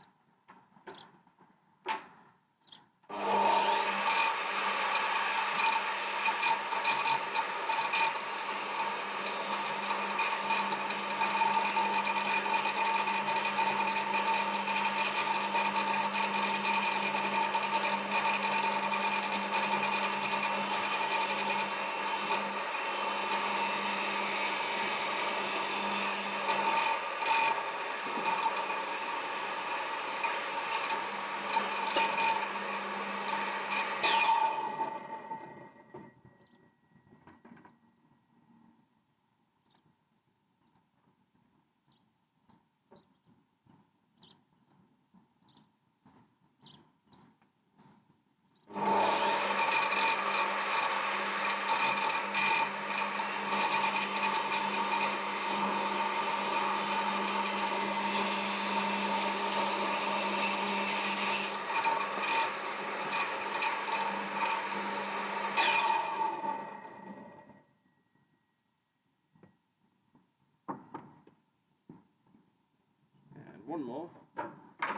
one more.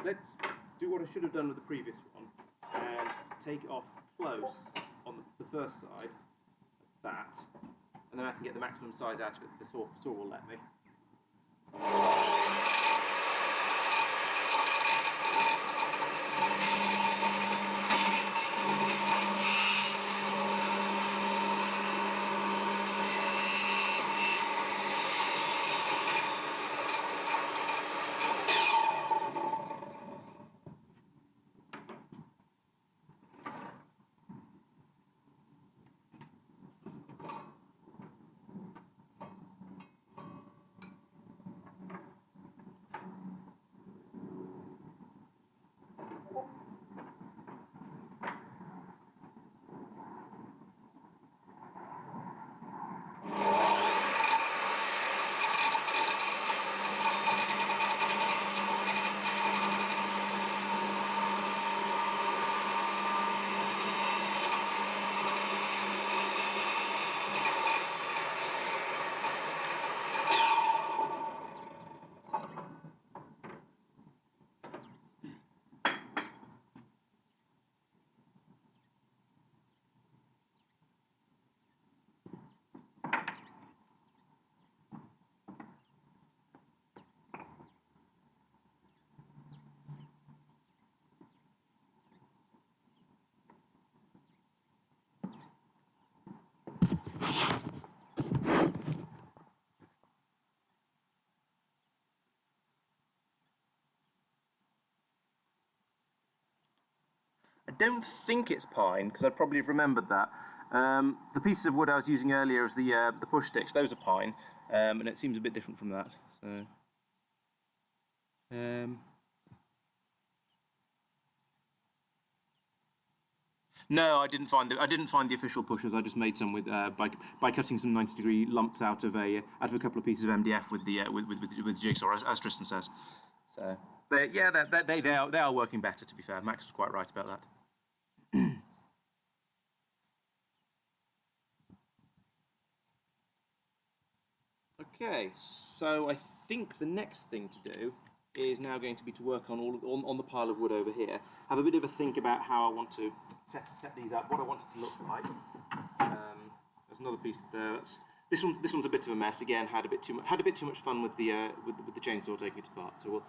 Let's do what I should have done with the previous one and take it off close on the first side, like that, and then I can get the maximum size out of it the saw will let me. I don't think it's pine, because I'd probably have remembered that. The pieces of wood I was using earlier as the push sticks, those are pine, and it seems a bit different from that. So, no, I didn't find the official pushers. I just made some with by cutting some 90-degree lumps out of a couple of pieces of MDF with the jigsaw, as Tristan says. So, but yeah, they are working better. To be fair, Max was quite right about that. Okay, so I think the next thing to do is now going to be to work on on the pile of wood over here. Have a bit of a think about how I want to set these up, what I want it to look like. There's another piece there. This one's a bit of a mess. Again, had a bit too much fun with the chainsaw taking it apart. So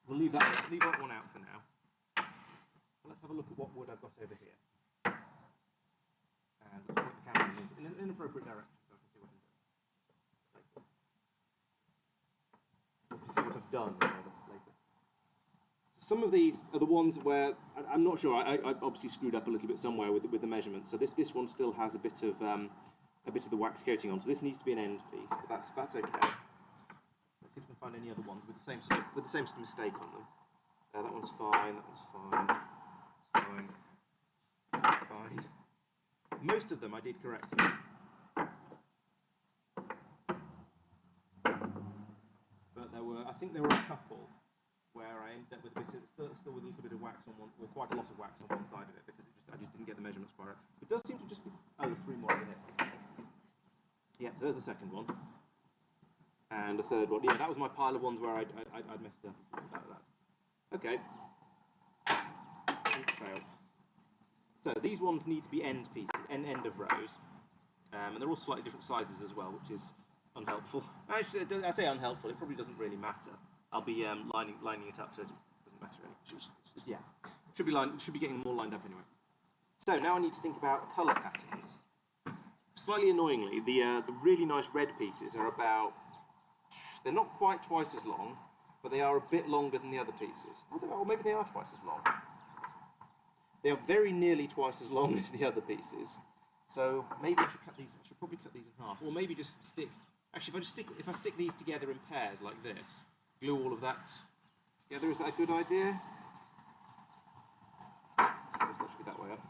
we'll leave that one out for now. Let's have a look at what wood I've got over here, and let's point the camera in an appropriate direction so I can see what I'm doing. See what I've done later. Some of these are the ones where I'm not sure. I obviously screwed up a little bit somewhere with the measurements. So this one still has a bit of the wax coating on. So this needs to be an end piece, but that's okay. Let's see if we can find any other ones with the same sort of mistake on them. That one's fine. That one's fine. Fine. Most of them I did correctly. But I think there were a couple where I ended up with still with a little bit of wax on one, or quite a lot of wax on one side of it, because I just didn't get the measurements quite right. It does seem to just be, there's three more over here. Yeah, so there's the second one. And the third one. Yeah, that was my pile of ones where I'd messed up about that. Okay. Failed. So these ones need to be end pieces, end of rows, and they're all slightly different sizes as well, which is unhelpful. Actually, I say unhelpful. It probably doesn't really matter. I'll be lining it up, so it doesn't matter really. Yeah, should be getting them all lined up anyway. So now I need to think about colour patterns. Slightly annoyingly, the really nice red pieces are they're not quite twice as long, but they are a bit longer than the other pieces. Or maybe they are twice as long. They are very nearly twice as long as the other pieces. So maybe I should probably cut these in half, or maybe just stick. Actually, if I stick these together in pairs like this, glue all of that together. Is that a good idea? I guess that should be that way up.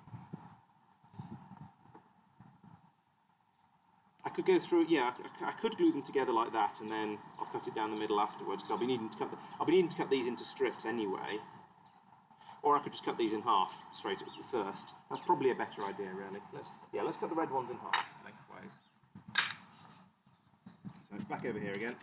I could go through. Yeah, I could glue them together like that, and then I'll cut it down the middle afterwards, because I'll be needing to cut these into strips anyway. Or I could just cut these in half straight first. That's probably a better idea, really. Let's cut the red ones in half lengthwise. So it's back over here again.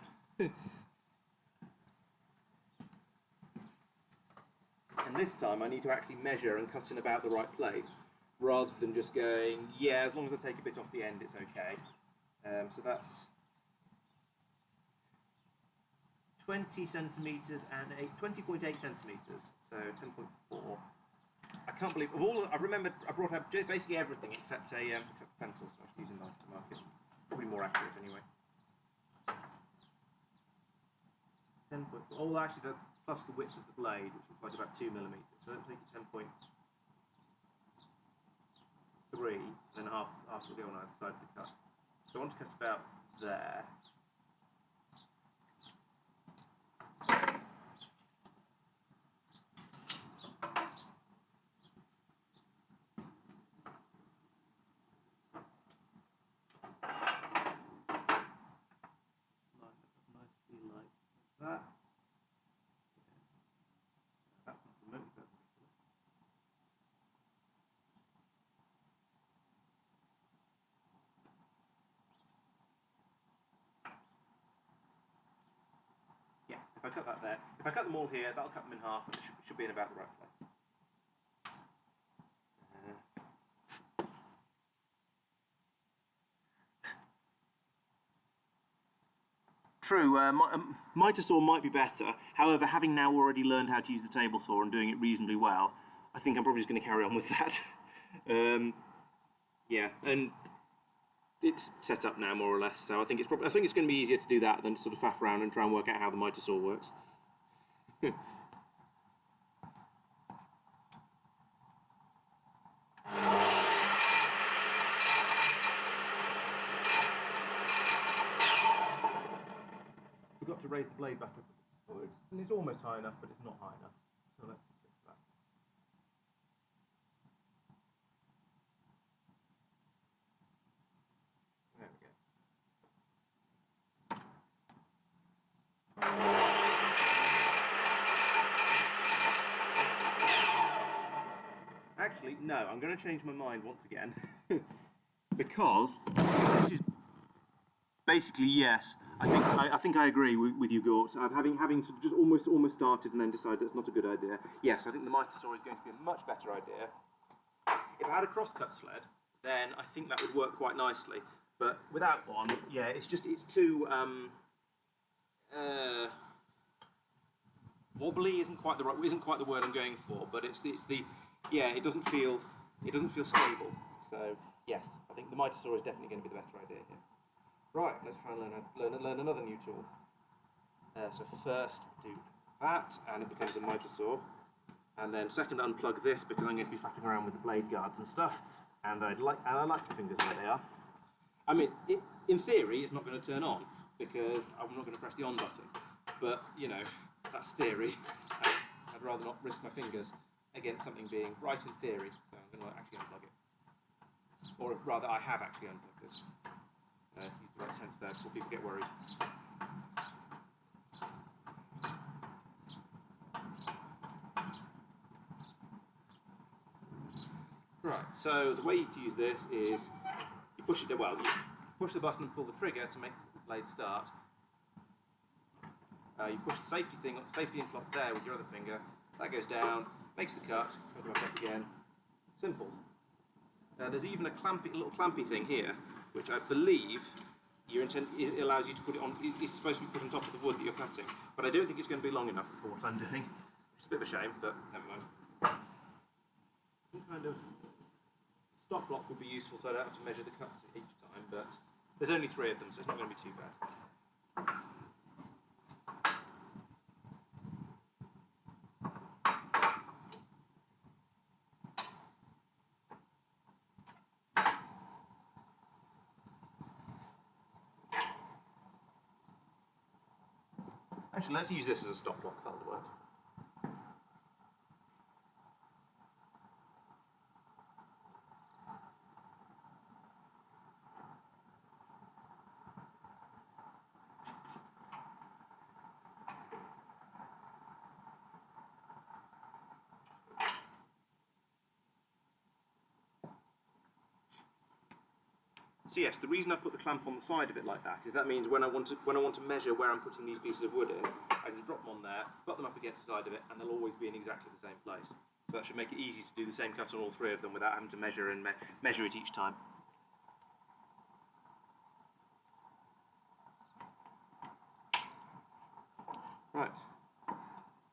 And this time I need to actually measure and cut in about the right place, rather than just going, yeah, as long as I take a bit off the end, it's okay. So that's 20 centimetres and 20.8 centimetres, so 10.4. I can't believe, of all, I brought up basically everything except a pencil, so I was using knife to mark it. Probably more accurate anyway. 10.4, oh actually, plus the width of the blade, which looks like about 2 millimetres, so let's make it 10.3, then half will go on either side of the cut. So I want to cut about there. Nicely like that. That's not remotely perpendicular. Yeah, if I cut that there, if I cut them all here, that'll cut them in half, and it should be in about the right place. True, mitre saw might be better. However, having now already learned how to use the table saw and doing it reasonably well, I think I'm probably just going to carry on with that. Yeah, and it's set up now more or less, so I think it's going to be easier to do that than to sort of faff around and try and work out how the mitre saw works. Forgot to raise the blade back up. And it's almost high enough, but it's not high enough. So let's fix that. There we go. Actually, no, I'm going to change my mind once again. Because this is basically, yes, I think I agree with you, Gort. Having sort of just almost started and then decided that's not a good idea. Yes, I think the mitre saw is going to be a much better idea. If I had a crosscut sled, then I think that would work quite nicely. But without one, yeah, it's too wobbly. Isn't quite the word I'm going for. But it doesn't feel stable. So yes, I think the mitre saw is definitely going to be the better idea here. Right, let's try and learn another new tool. So first do that, and it becomes a mitre saw. And then second, unplug this because I'm going to be faffing around with the blade guards and stuff. And I like the fingers where they are. I mean, in theory, it's not going to turn on because I'm not going to press the on button. But you know, that's theory. I'd rather not risk my fingers against something being right in theory. So I'm going to actually unplug it, or rather, I have actually unplugged this. Use the right sense there before people get worried. Right, so the way to use this is you push the button and pull the trigger to make the blade start. You push the safety and clock there with your other finger. That goes down, makes the cut, goes back up again. Simple. There's even a little clampy thing here, which I believe it allows you to put it on. It's supposed to be put on top of the wood that you're cutting, but I don't think it's going to be long enough for what I'm doing. Which is a bit of a shame, but never mind. Some kind of stop block would be useful, so I don't have to measure the cuts each time. But there's only 3 of them, so it's not going to be too bad. Actually, let's use this as a stop block, that would work. So yes, the reason I put the clamp on the side of it like that is that means when I want to measure where I'm putting these pieces of wood in, I just drop them on there, butt them up against the side of it, and they'll always be in exactly the same place. So that should make it easy to do the same cut on all three of them without having to measure and measure it each time. Right.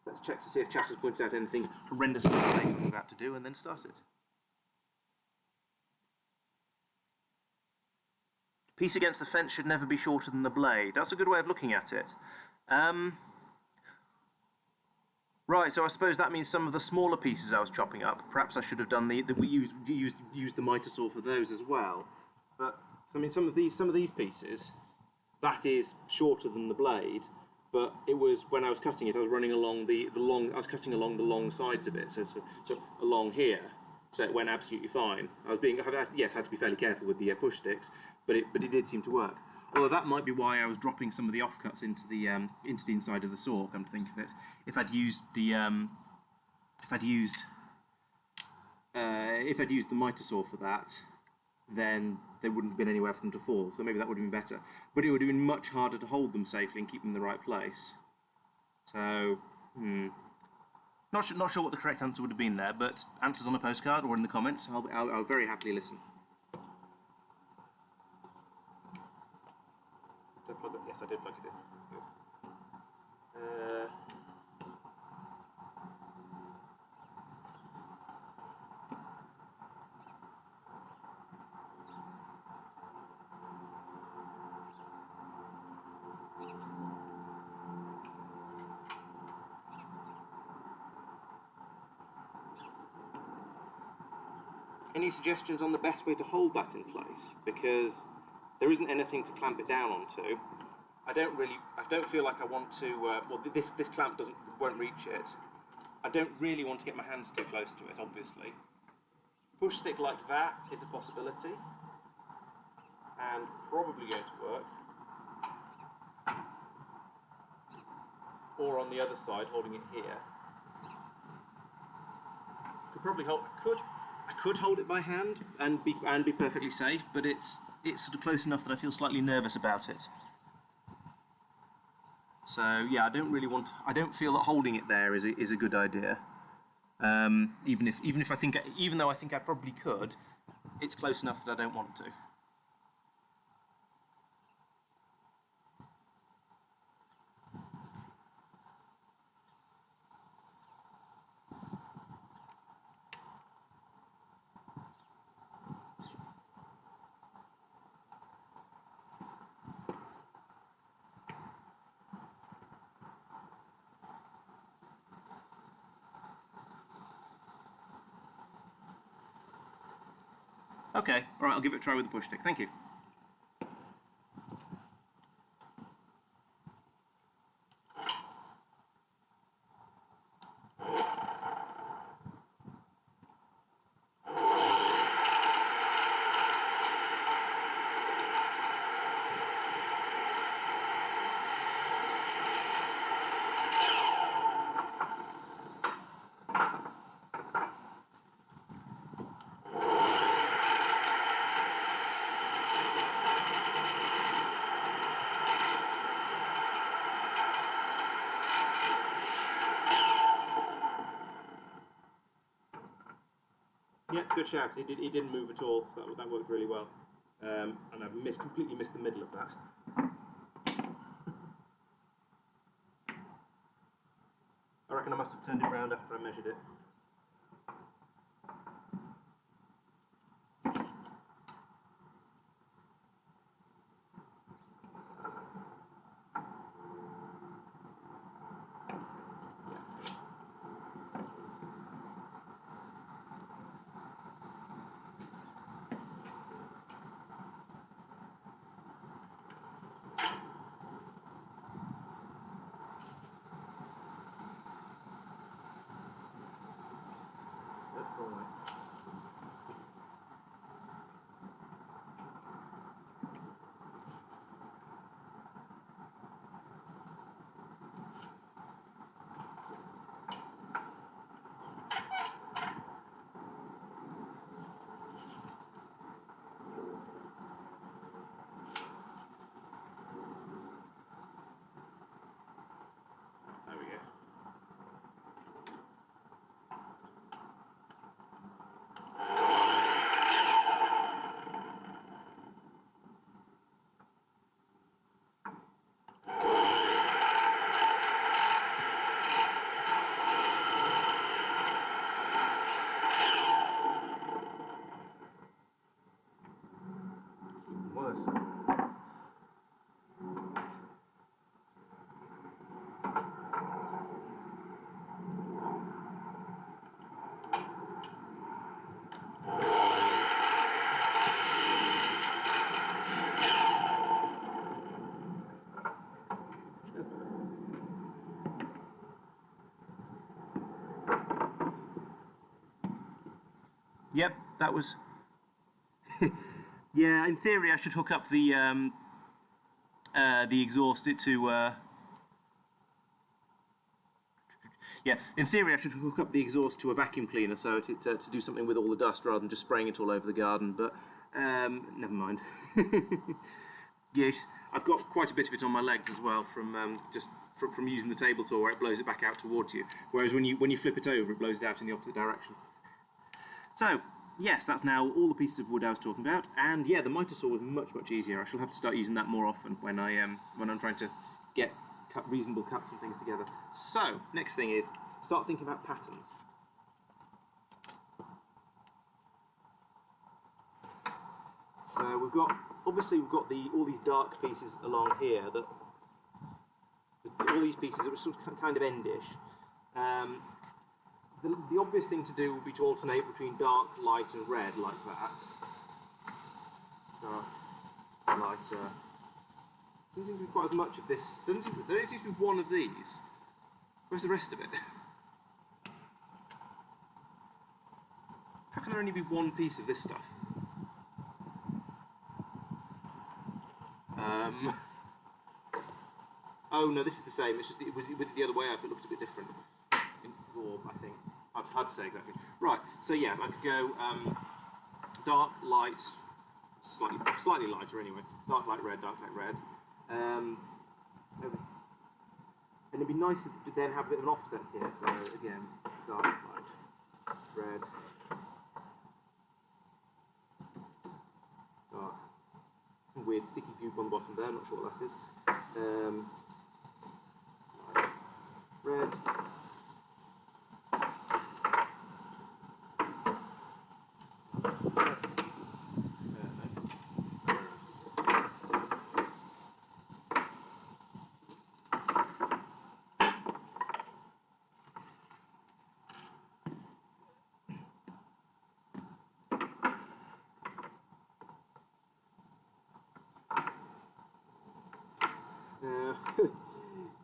Let's check to see if Chat has pointed out anything horrendously mistakes we're about to do, and then start it. Piece against the fence should never be shorter than the blade. That's a good way of looking at it. Right, so I suppose that means some of the smaller pieces I was chopping up. Perhaps I should have done we used the miter saw for those as well. But I mean, some of these pieces, that is shorter than the blade. But it was when I was cutting it, I was running along I was cutting along the long sides of it, so along here. So it went absolutely fine. I had to be fairly careful with the push sticks, but it did seem to work. Although that might be why I was dropping some of the offcuts into the inside of the saw. Come to think of it, if I'd used the miter saw for that, then there wouldn't have been anywhere for them to fall. So maybe that would have been better. But it would have been much harder to hold them safely and keep them in the right place. So, Not sure what the correct answer would have been there, but answers on a postcard or in the comments. I'll very happily listen. Did I plug it? Yes, I did plug it in. Good. Any suggestions on the best way to hold that in place? Because there isn't anything to clamp it down onto. I don't feel like I want to. Well, this clamp won't reach it. I don't really want to get my hands too close to it. Obviously, push stick like that is a possibility, and probably going to work. Or on the other side, holding it here. I could hold it by hand and be perfectly safe, but it's sort of close enough that I feel slightly nervous about it. So yeah, I don't feel that holding it there is a good idea. Even though I think I probably could, it's close enough that I don't want to. Okay, alright, I'll give it a try with the push stick. Thank you. Yeah, good shout. It didn't move at all, so that worked really well. And I've completely missed the middle of that. I reckon I must have turned it round after I measured it. Yep, that was... Yeah, in theory I should hook up the exhaust to... Yeah, in theory I should hook up the exhaust to a vacuum cleaner so to do something with all the dust rather than just spraying it all over the garden, but never mind. Yes, I've got quite a bit of it on my legs as well from from using the table saw, where it blows it back out towards you, whereas when you flip it over it blows it out in the opposite direction. So, yes, that's now all the pieces of wood I was talking about, and yeah, the miter saw was much easier. I shall have to start using that more often when I'm trying to get reasonable cuts and things together. So, next thing is start thinking about patterns. So we've got all these dark pieces along here that all these pieces that were sort of kind of endish. The obvious thing to do would be to alternate between dark, light, and red like that. Dark, lighter. Doesn't seem to be quite as much of this. There only seems to be one of these. Where's the rest of it? How can there only be one piece of this stuff? Oh no, this is the same. It's just it was the other way up. It looked a bit different. I think. Hard to say exactly. Right. So yeah, I could go dark, light, slightly lighter anyway. Dark, light, red. Dark, light, red. And it'd be nice to then have a bit of an offset here. So again, dark, light, red, dark. Some weird sticky goop on the bottom there. I'm not sure what that is. Light, red.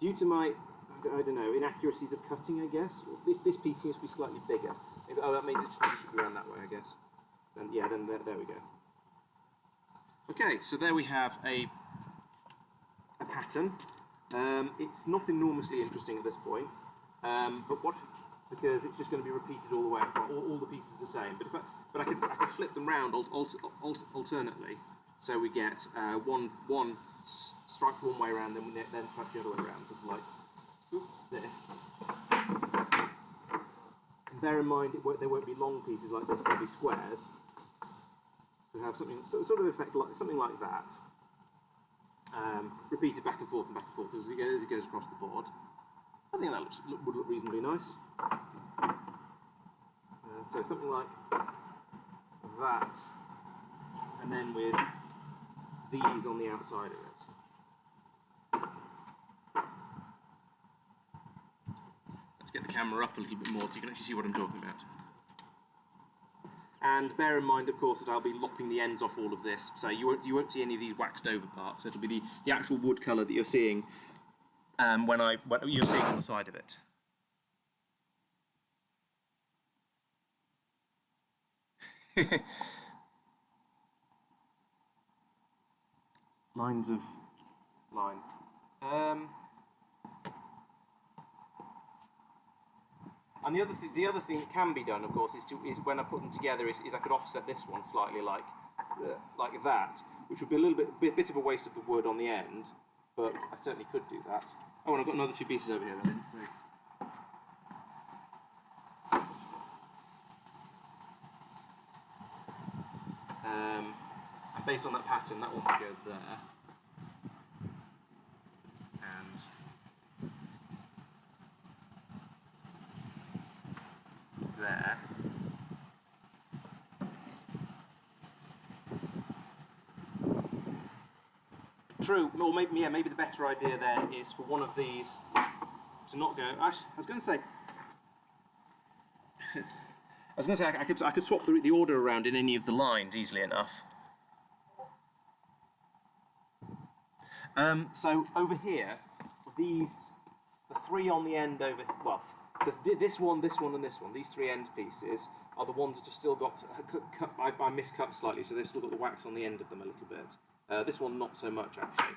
Due to my, I don't know, inaccuracies of cutting, I guess, this piece seems to be slightly bigger. Oh, that means it should be around that way, I guess. Then yeah, then there we go. Okay, so there we have a pattern. It's not enormously interesting at this point, because it's just going to be repeated all the way across. All the pieces are the same. But I could flip them round alternately, so we get one stripe one way around, then stripe the other way around, sort of like this. And bear in mind, there won't be long pieces like this; they'll be squares. So have something sort of effect like something like that, repeated back and forth as it goes across the board. I think that would look reasonably nice. So something like that, and then with these on the outside of it. Let's get the camera up a little bit more so you can actually see what I'm talking about. And bear in mind, of course, that I'll be lopping the ends off all of this, so you won't see any of these waxed over parts. It'll be the actual wood colour that you're seeing when you're seeing on the side of it. Lines. And the other thing that can be done, of course, is when I put them together, is I could offset this one slightly like that, which would be a little bit of a waste of the wood on the end, but I certainly could do that. Oh, and I've got another two pieces over here that I didn't see. And based on that pattern, that one would go there, and there. True, or maybe the better idea then is for one of these to not go. I was going to say I could swap the order around in any of the lines easily enough. So over here, the three on the end over, well, this one, and this one, these three end pieces are the ones that have still got cut. I miscut slightly, so they've still got the wax on the end of them a little bit. This one not so much actually,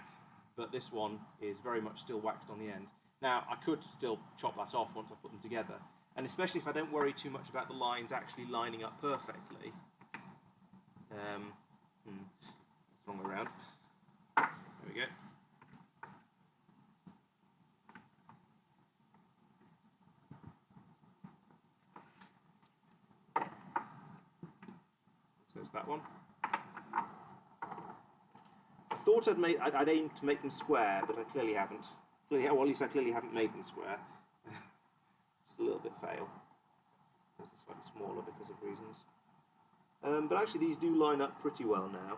but this one is very much still waxed on the end. Now I could still chop that off once I put them together, and especially if I don't worry too much about the lines actually lining up perfectly. It's the wrong way around. There we go. So it's that one. I thought I'd aimed to make them square, but I clearly haven't. Well, at least I clearly haven't made them square. Just a little bit fail. This is slightly smaller because of reasons. But actually, these do line up pretty well now.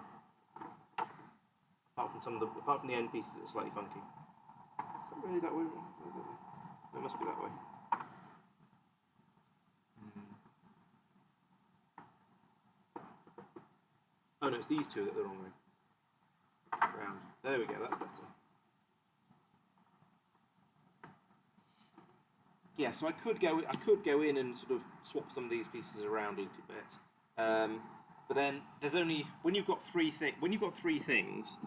Apart from the end pieces that are slightly funky. Is that really that way? It must be that way. Oh no, it's these two that are the wrong way. Round. There we go. That's better. Yeah, so I could go in and sort of swap some of these pieces around a little bit. But then there's only when you've got three things,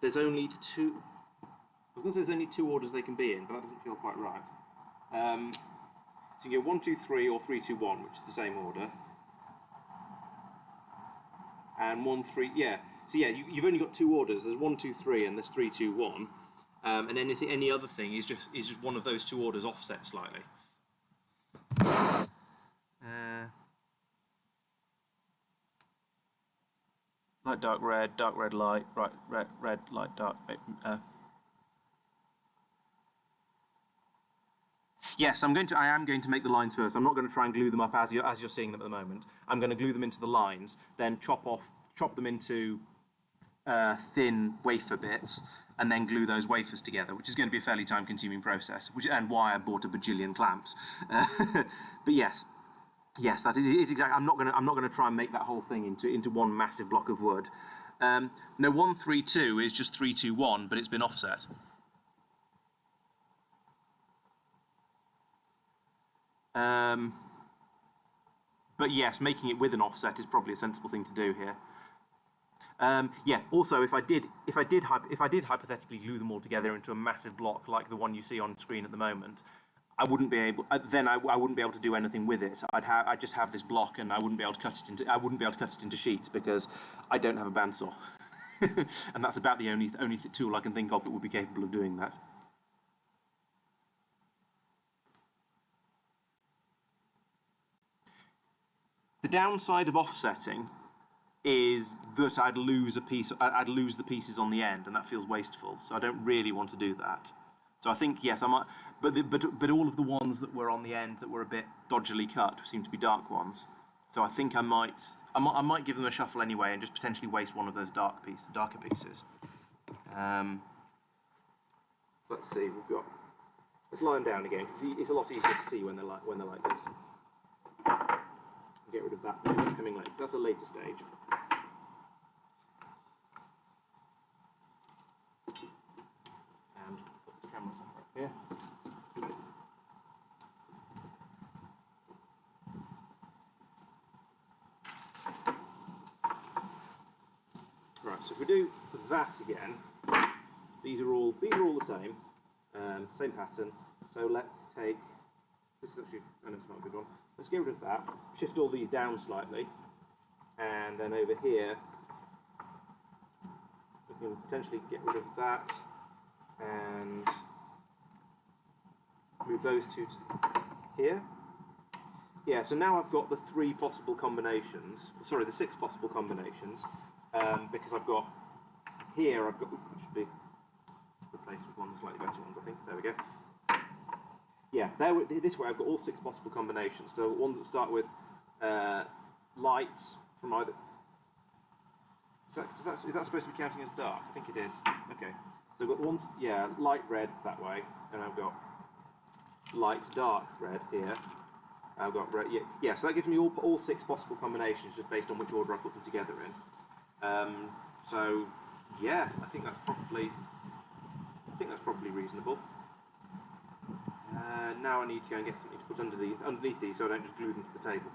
there's only two. I was going to say there's only two orders they can be in, but that doesn't feel quite right. So you go 1, 2, 3 or 3, 2, 1, which is the same order, and 1, 3. Yeah. So yeah, you've only got two orders. There's 1, 2, 3, and there's 3, 2, 1. And any other thing is just one of those two orders offset slightly. Light, dark, red, light, red, light, dark. Yes, I am going to make the lines first. I'm not going to try and glue them up as you're seeing them at the moment. I'm going to glue them into the lines, then chop them into thin wafer bits, and then glue those wafers together, which is going to be a fairly time-consuming process, and why I bought a bajillion clamps. But yes, that is exactly. I'm not going to try and make that whole thing into one massive block of wood. No, 1, 3, 2 is just 3, 2, 1, but it's been offset. But yes, making it with an offset is probably a sensible thing to do here. Yeah. Also, if I did hypothetically glue them all together into a massive block like the one you see on screen at the moment, I wouldn't be able. I wouldn't be able to do anything with it. I'd just have this block, and I wouldn't be able to cut it into sheets because I don't have a bandsaw, and that's about the only tool I can think of that would be capable of doing that. The downside of offsetting is that I'd lose the pieces on the end, and that feels wasteful. So I don't really want to do that. So I think yes, I might. But all of the ones that were on the end that were a bit dodgily cut seem to be dark ones. So I think I might give them a shuffle anyway, and just potentially waste one of those darker pieces. So let's see. Let's lie them down again. It's a lot easier to see when they're like this. Get rid of that because that's coming late. That's a later stage. And put this camera somewhere up here. Right, so if we do that again, these are all the same, same pattern. So let's take. This is actually, no, it's not a good one. Let's get rid of that, shift all these down slightly, and then over here, we can potentially get rid of that, and move those two to here. Yeah, so now I've got the 6 possible combinations, because I've got, here I've got, which should be replaced with one of the slightly better ones, I think. There we go. Yeah, this way I've got all 6 possible combinations. So ones that start with lights from either. Is that supposed to be counting as dark? I think it is. Okay. So I've got ones, yeah, light red that way, and I've got light dark red here. I've got red. Yeah. So that gives me all 6 possible combinations just based on which order I put them together in. So yeah, I think that's probably reasonable. Now I need to go and get something to put underneath these so I don't just glue them to the table.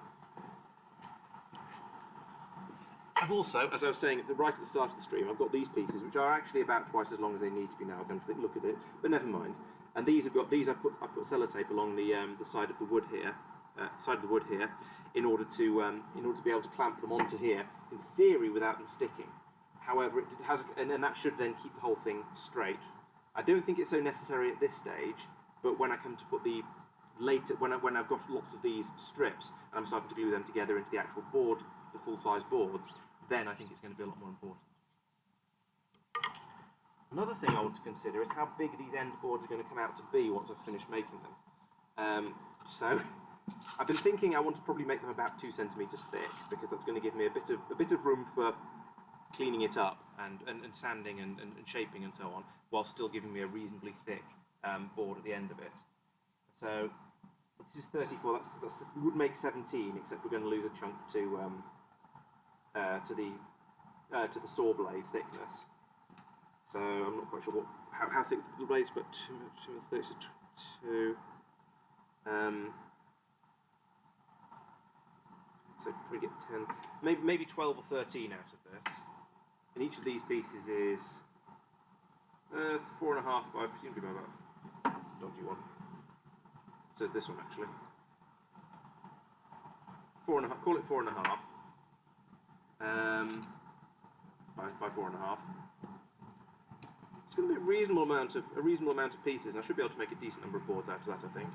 I've also, as I was saying right at the start of the stream, I've got these pieces which are actually about twice as long as they need to be now. I'm going to look at it, but never mind. And these have got these. I put sellotape along the side of the wood here, in order to be able to clamp them onto here. In theory, without them sticking. However, it has, and that should then keep the whole thing straight. I don't think it's so necessary at this stage, but when I come to put the later, when I've got lots of these strips and I'm starting to glue them together into the actual board, the full-size boards, then I think it's going to be a lot more important. Another thing I want to consider is how big these end boards are going to come out to be once I've finished making them. So I've been thinking I want to probably make them about 2 centimeters thick, because that's going to give me a bit of room for cleaning it up and sanding and shaping and so on, while still giving me a reasonably thick board at the end of it. So this is 34. That would make 17, except we're going to lose a chunk to the saw blade thickness. So I'm not quite sure how thick the blade is, but 2 so 2. So we get 10, maybe 12 or 13 out of this. And each of these pieces is 4.5 by presumably about. That's a dodgy one. So this one actually. 4.5. Call it 4.5. By 4.5. It's going to be a reasonable amount of pieces, and I should be able to make a decent number of boards out of that, I think.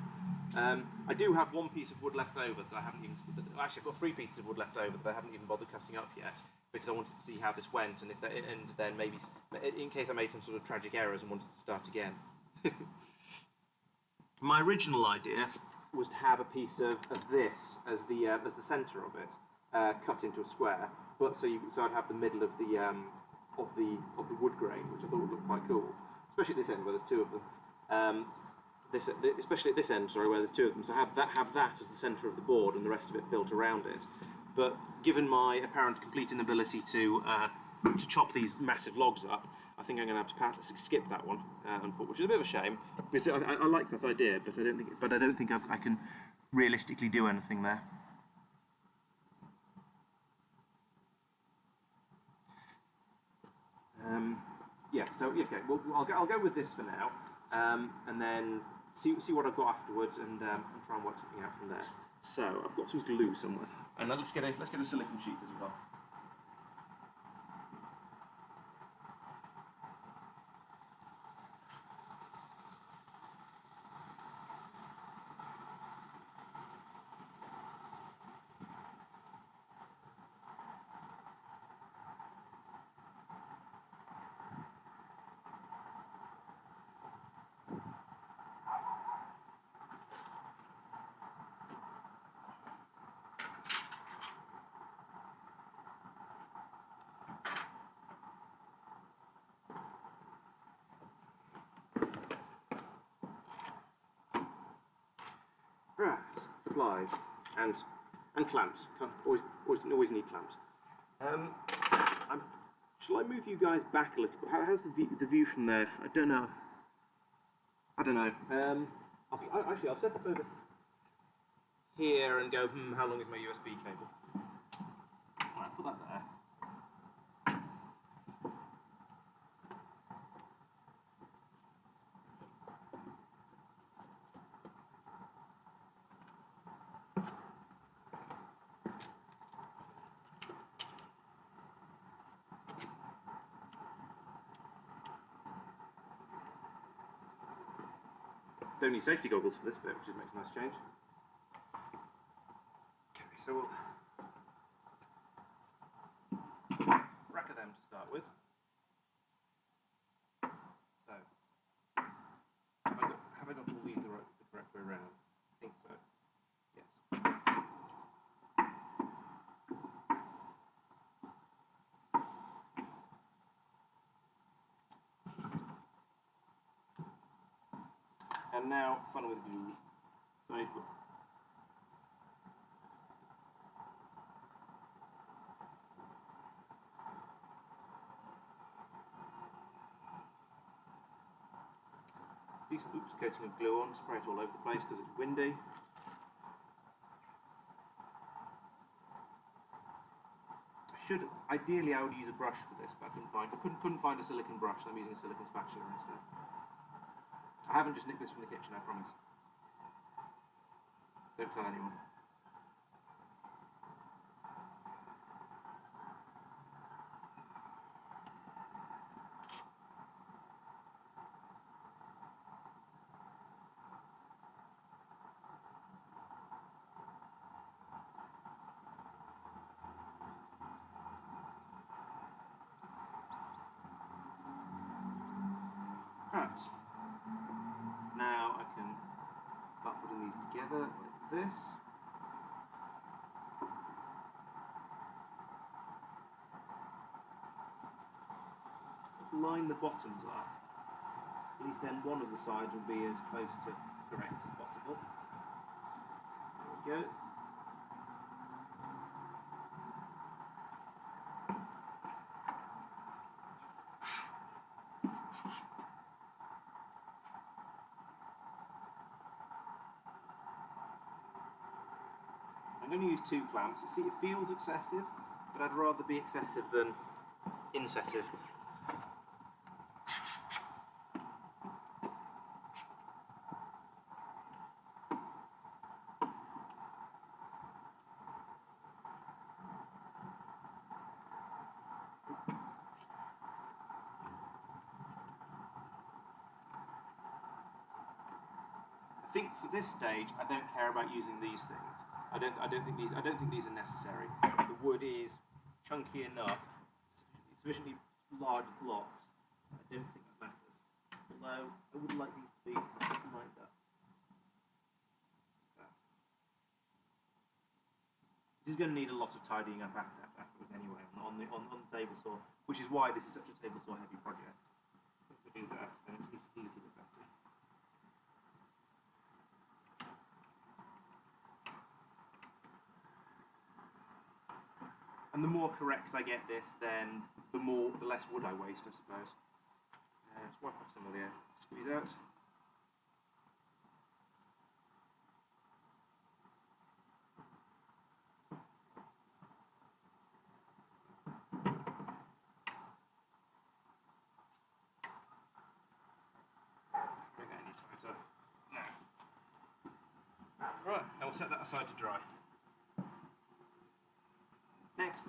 I do have one piece of wood left over that I haven't even. Actually, I've got 3 pieces of wood left over that I haven't even bothered cutting up yet, because I wanted to see how this went, and then maybe in case I made some sort of tragic errors and wanted to start again. My original idea was to have a piece of this as the centre of it, cut into a square, but so I'd have the middle of the wood grain, which I thought would look quite cool, especially at this end where there's 2 of them. Especially at this end, sorry, where there's 2 of them. So have that as the centre of the board, and the rest of it built around it. But given my apparent complete inability to chop these massive logs up, I think I'm going to have to skip that one, which is a bit of a shame. Because I like that idea, but I don't think I can realistically do anything there. Yeah. So okay. Well, I'll go with this for now, and then see what I've got afterwards, and try and work something out from there. So I've got some glue somewhere, and let's get a silicone sheet as well. Right, supplies and clamps. Always need clamps. Shall I move you guys back a little bit? How's the view from there? I don't know. I'll set up over here and go. How long is my USB cable? Right, put that there. Don't need safety goggles for this bit, which makes a nice change. Okay, so we'll rack of them to start with. So, have I got all these the correct way around? I think so. Yes. And now, fun with glue. So decent coating of glue on, spray it all over the place because it's windy. A Ideally I would use a brush for this, but I couldn't find a silicone brush, so I'm using a silicone spatula instead. I haven't just nicked this from the kitchen, I promise. Don't tell anyone. Right. Now I can start putting these together like this. Just line the bottoms up. At least then one of the sides will be as close to correct as possible. There we go. I'm going to use 2 clamps. You see, it feels excessive, but I'd rather be excessive than incessive. I think for this stage, I don't care about using these things. I don't think these are necessary. The wood is chunky enough, sufficiently large blocks. I don't think that matters. Although I would like these to be lined up. This is going to need a lot of tidying up afterwards anyway on the table saw, which is why this is such a table saw heavy project. If we do that, then it's easily a bit better. And the more correct I get this, then the less wood I waste, I suppose. Let's wipe off some of the air, squeeze out. Bring that any times up. Now. Right, now we'll set that aside to dry. Next.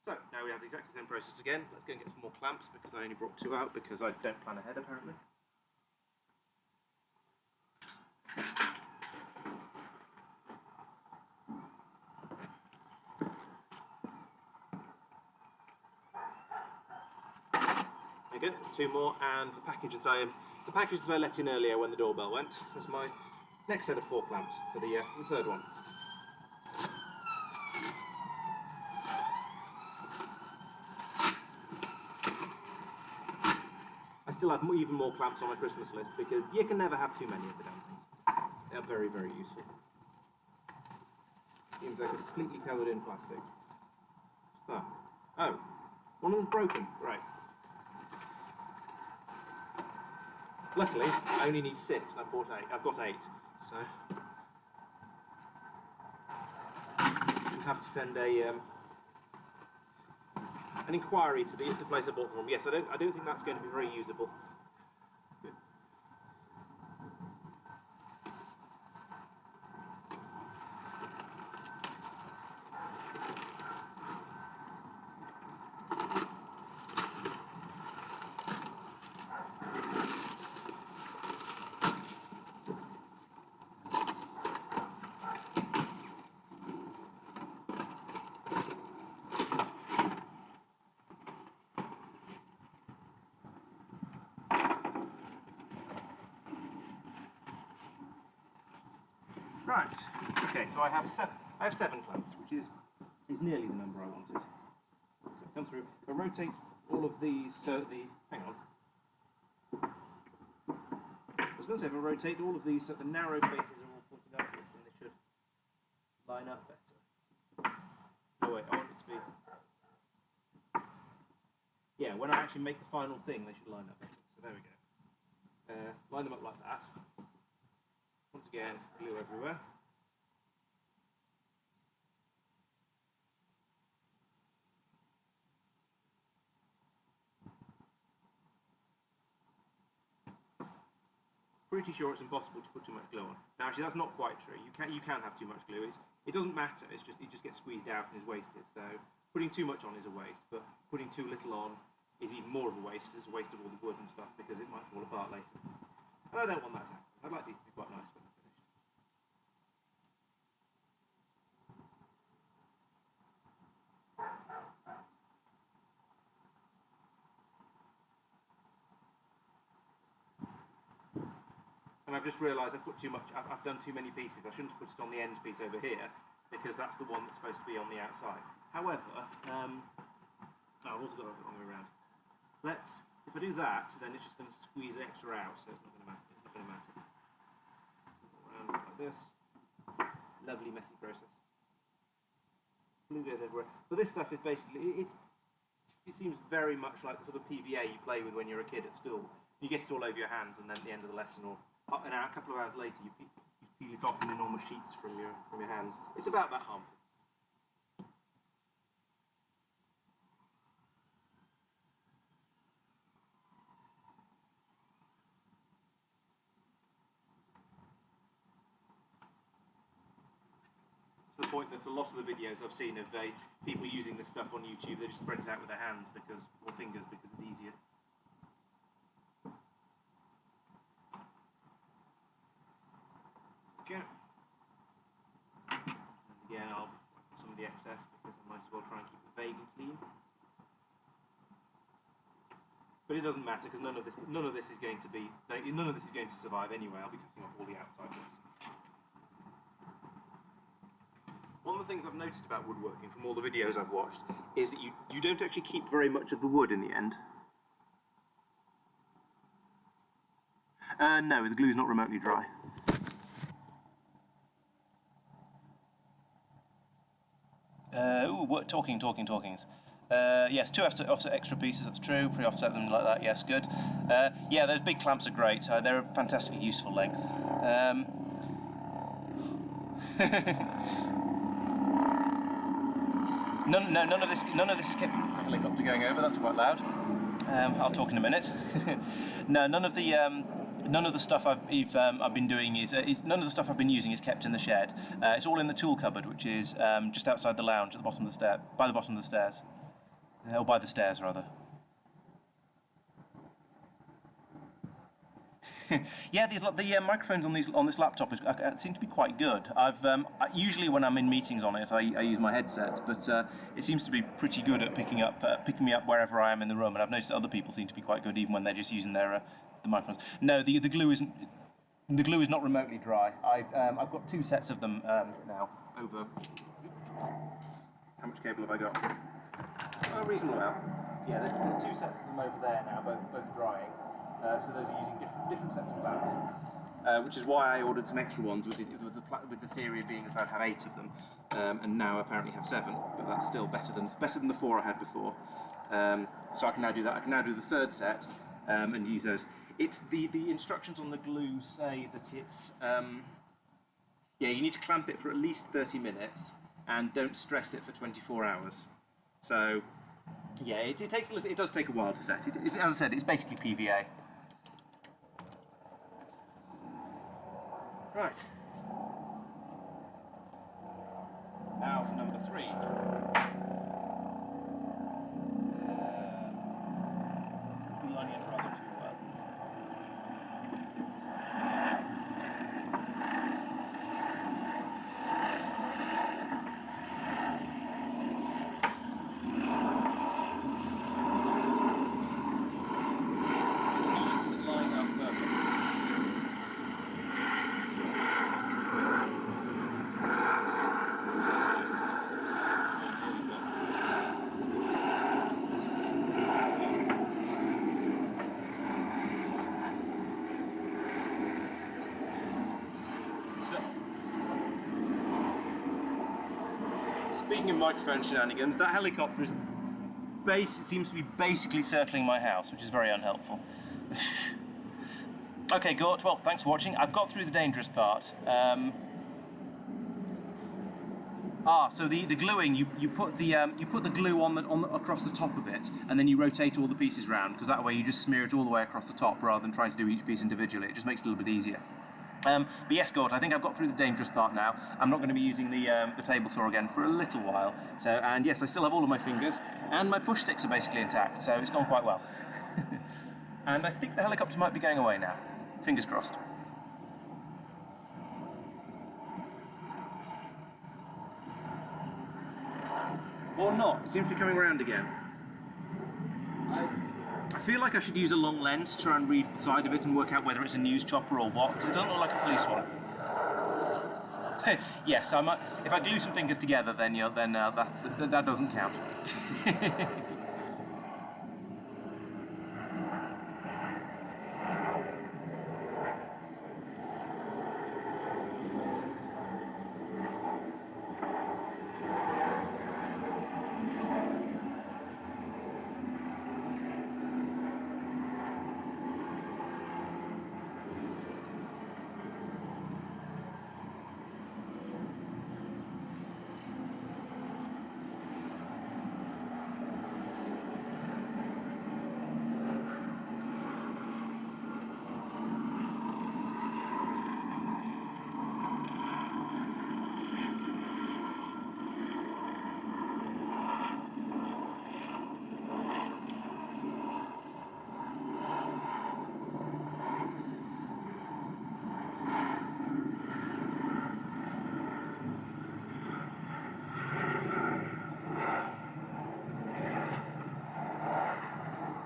So, now we have the exact same process again. Let's go and get some more clamps because I only brought 2 out because I don't plan ahead apparently. There we go, there's 2 more, and the package that I let in earlier when the doorbell went was my next set of 4 clamps for the third one. I still have even more clamps on my Christmas list because you can never have too many of the damn things. They're very, very useful. Even though they're completely covered in plastic. So, oh, one of them's broken, right. Luckily, I only need 6 and I've got 8, so I'll have to send an inquiry to the place I bought them from. Yes, I don't think that's going to be very usable. Right. Okay, so I have 7 clamps, which is nearly the number I wanted. So come through. If I rotate all of these, hang on. I was going to say, if I rotate all of these so the narrow faces are all pointing upwards, then they should line up better. No, wait, I want it to be. Yeah, when I actually make the final thing, they should line up better. So there we go. line them up like that. Once again, glue everywhere. Pretty sure it's impossible to put too much glue on. Now, actually, that's not quite true. You can have too much glue. It doesn't matter. It just gets squeezed out and is wasted. So putting too much on is a waste, but putting too little on is even more of a waste because it's a waste of all the wood and stuff because it might fall apart later. And I don't want that to happen. I'd like these to be quite nice when they're finished. And I've just realised I've put too much. I've done too many pieces. I shouldn't have put it on the end piece over here because that's the one that's supposed to be on the outside. However, I've also got it the wrong way around. If I do that, then it's just going to squeeze extra out, so it's not going to matter. It's not going to matter. Around like this. Lovely, messy process. Glue goes everywhere. But this stuff is basically it seems very much like the sort of PVA you play with when you're a kid at school. You get it all over your hands, and then at the end of the lesson, or an hour, a couple of hours later, you peel it off in enormous sheets from your hands. It's about that harmful. To the point that a lot of the videos I've seen of people using this stuff on YouTube, they just spread it out with their hands or fingers because it's easier. Okay. And again, I'll wipe some of the excess because I might as well try and keep it vaguely clean. But it doesn't matter because none of this is going to survive anyway. I'll be cutting off all the outside bits. One of the things I've noticed about woodworking from all the videos I've watched is that you don't actually keep very much of the wood in the end. No, the glue's not remotely dry. Talkings. Yes, 2 offset extra pieces, that's true. Pre-offset them like that, yes, good. Yeah, those big clamps are great. They're a fantastically useful length. None of this is kept. There's a helicopter going over. That's quite loud. I'll talk in a minute. No, none of the stuff I've been doing is none of the stuff I've been using is kept in the shed. It's all in the tool cupboard, which is just outside the lounge at the bottom of the by the bottom of the stairs, or by the stairs rather. Yeah, the microphones on this laptop seem to be quite good. Usually when I'm in meetings on it, I use my headset, but it seems to be pretty good at picking me up wherever I am in the room. And I've noticed that other people seem to be quite good even when they're just using the microphones. No, the glue isn't. The glue is not remotely dry. I've got 2 sets of them now. Over. How much cable have I got? A reasonable amount. Yeah, there's 2 sets of them over there now, both drying. So those are using different sets of clamps, which is why I ordered some extra ones with the theory being that I'd have 8 of them, and now I apparently have 7. But that's still better than the 4 I had before. So I can now do that. I can now do the 3rd set and use those. It's the instructions on the glue say that it's yeah, you need to clamp it for at least 30 minutes and don't stress it for 24 hours. So yeah, it does take a while to set. As I said, it's basically PVA. Right. Now for number 3. It's be lining it rather too well. Sides that line up perfectly. Speaking of microphone shenanigans, that helicopter seems to be basically circling my house, which is very unhelpful. Okay, Gort, well, thanks for watching. I've got through the dangerous part. So the gluing, you put the glue on across the top of it, and then you rotate all the pieces round, because that way you just smear it all the way across the top rather than trying to do each piece individually. It just makes it a little bit easier. But yes, Gort, I think I've got through the dangerous part now. I'm not going to be using the table saw again for a little while. So, and yes, I still have all of my fingers, and my push sticks are basically intact, so it's gone quite well. And I think the helicopter might be going away now. Fingers crossed. Or not. It seems to be coming around again. I feel like I should use a long lens to try and read the side of it and work out whether it's a news chopper or what, because it doesn't look like a police one. Yes, I might. If I glue some fingers together, then that doesn't count.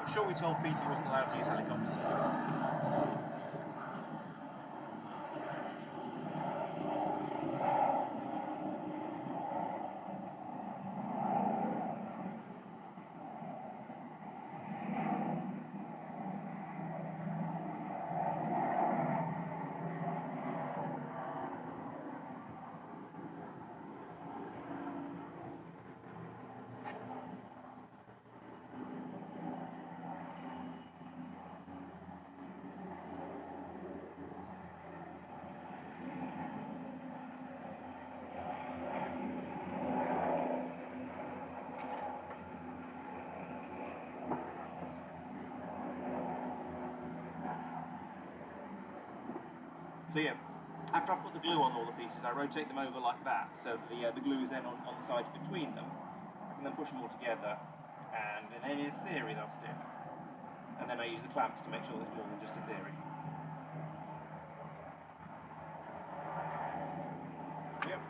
I'm sure we told Pete he wasn't allowed to use helicopters. So yeah, after I've put the glue on all the pieces, I rotate them over like that, so the glue is then on the sides between them. I can then push them all together, and in theory they'll stick. And then I use the clamps to make sure there's more than just a theory. Yep.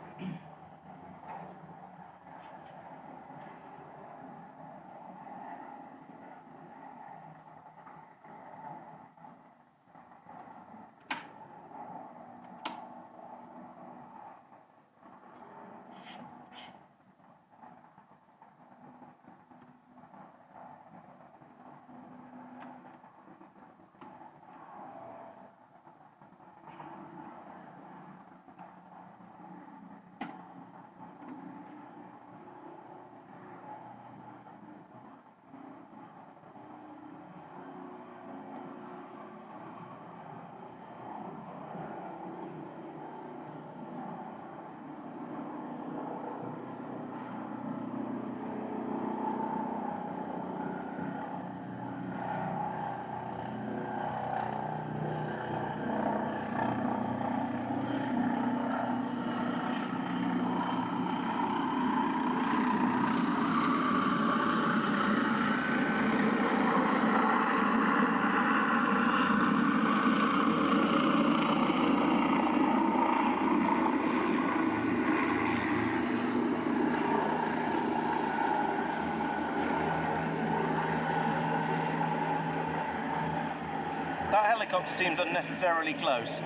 That helicopter seems unnecessarily close.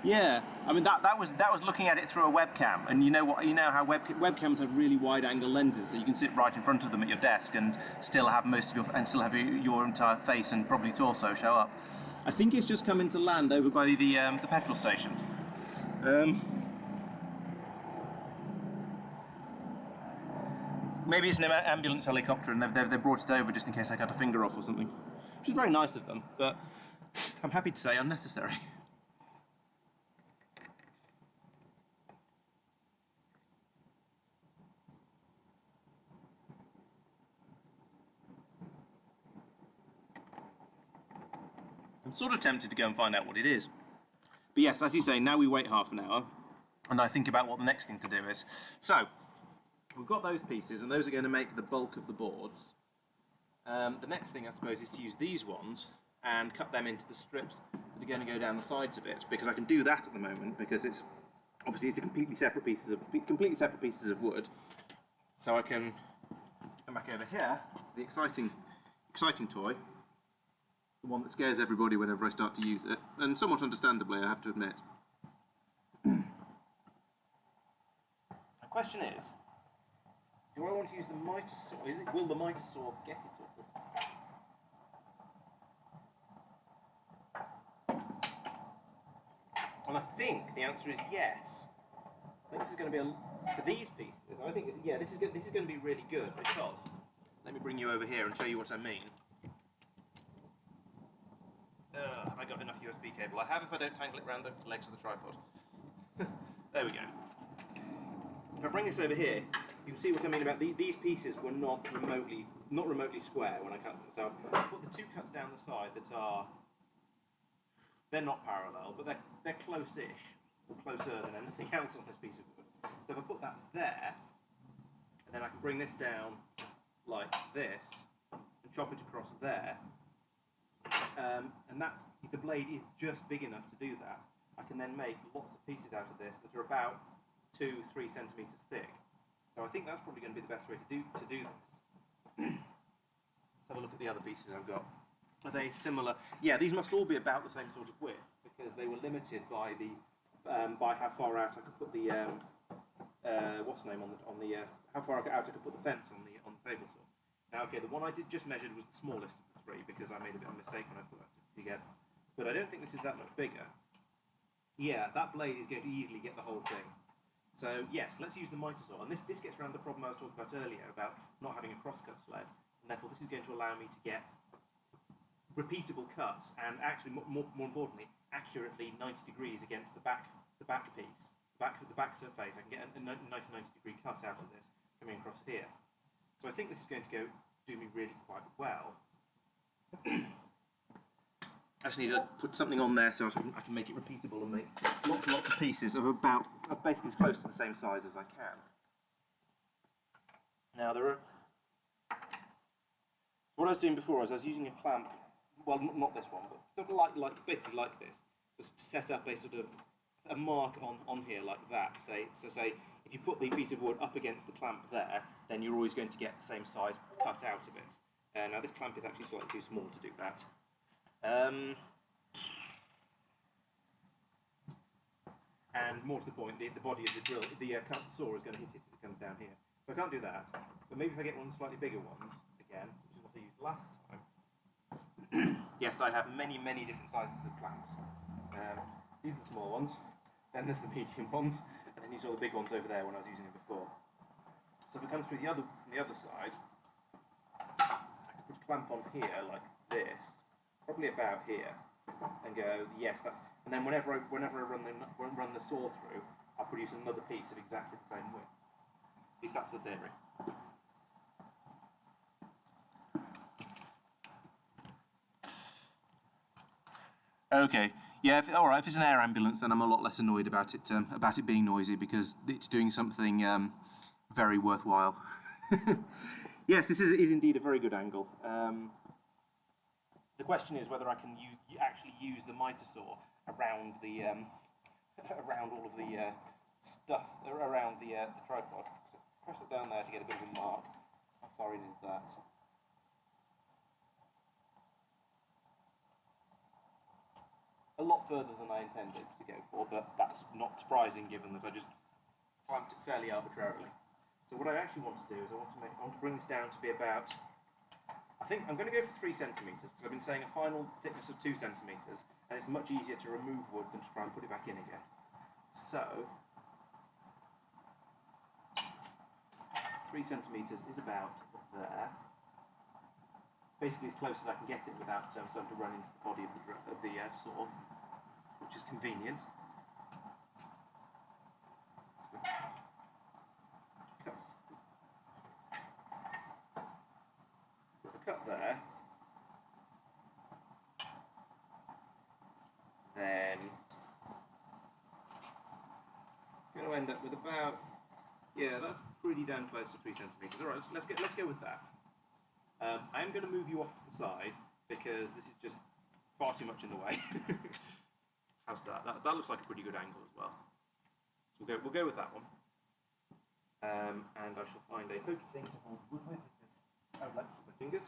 Yeah, I mean that was looking at it through a webcam, and you know how webcams have really wide angle lenses, so you can sit right in front of them at your desk and still have your entire face and probably torso show up. I think it's just coming to land over by the petrol station. Maybe it's an ambulance helicopter and they've brought it over just in case I cut a finger off or something. Which is very nice of them, but I'm happy to say unnecessary. I'm sort of tempted to go and find out what it is. But yes, as you say, now we wait half an hour and I think about what the next thing to do is. So, we've got those pieces and those are going to make the bulk of the boards. The next thing I suppose is to use these ones and cut them into the strips that are going to go down the sides of it, because I can do that at the moment because it's obviously it's completely separate pieces of wood. So I can come back over here, the exciting toy. The one that scares everybody whenever I start to use it, and somewhat understandably, I have to admit. The question is, do I want to use the miter saw? Will the miter saw get it all? And I think the answer is yes. I think this is going to be for these pieces. I think this is going to be really good because let me bring you over here and show you what I mean. I got enough USB cable. I have if I don't tangle it around the legs of the tripod. There we go. If I bring this over here, you can see what I mean about these pieces were not remotely square when I cut them. So I put the two cuts down the side that they're not parallel, but they're close-ish, or closer than anything else on this piece of wood. So if I put that there, and then I can bring this down like this, and chop it across there, and that's, the blade is just big enough to do that. I can then make lots of pieces out of this that are about 2-3 centimeters thick. So I think that's probably going to be the best way to do this. Let's have a look at the other pieces I've got. Are they similar? Yeah, these must all be about the same sort of width because they were limited by the by how far out I could put the what's the name on the how far out I could put the fence on the table saw. Now, okay, the one I just measured was the smallest of the three because I made a bit of a mistake when I put that together. But I don't think this is that much bigger. Yeah, that blade is going to easily get the whole thing. So yes, let's use the miter saw. And this gets around the problem I was talking about earlier about not having a crosscut sled. And therefore, this is going to allow me to get repeatable cuts and actually, more importantly, accurately 90 degrees against the back piece, the back surface. I can get a 90-degree cut out of this coming across here. So I think this is going to do me really quite well. I just need to put something on there so I can make it repeatable and make lots and lots of pieces of basically as close to the same size as I can. Now what I was doing before was I was using a clamp, well not this one, but sort of basically like this, just to set up a sort of a mark on here like that. Say if you put the piece of wood up against the clamp there, then you're always going to get the same size cut out of it. Now this clamp is actually slightly too small to do that. And more to the point, the body of the drill, the saw is going to hit it as it comes down here. So I can't do that, but maybe if I get one of the slightly bigger ones, again, which is what I used last time. Yes, I have many different sizes of clamps. These are the small ones, then there's the medium ones, and then you saw the big ones over there when I was using it before. So if it comes through from the other side, I can put a clamp on here like this, probably about here, and go, yes, that. And then whenever I run the saw through, I'll produce another piece of exactly the same width. At least that's the theory. Okay, yeah, if it's an air ambulance, then I'm a lot less annoyed about it being noisy because it's doing something very worthwhile. Yes, this is indeed a very good angle. The question is whether I can actually use the miter saw around the around all of the stuff around the tripod. So press it down there to get a bit of a mark. How far in is that? A lot further than I intended to go for, but that's not surprising given that I just clamped it fairly arbitrarily. So what I actually want to do is I want to bring this down to be about, I think I'm going to go for 3 centimetres because I've been saying a final thickness of 2 centimetres, and it's much easier to remove wood than to try and put it back in again. So 3 centimetres is about there. Basically as close as I can get it without starting to run into the body of the saw, which is convenient. Cut there. Then I'm going to end up with about, yeah, that's pretty damn close to 3 centimetres. All right, let's go with that. I am going to move you off to the side because this is just far too much in the way. How's that? That looks like a pretty good angle as well. So we'll go with that one. And I shall find a hokey thing to hold wood with because I would like to use my fingers.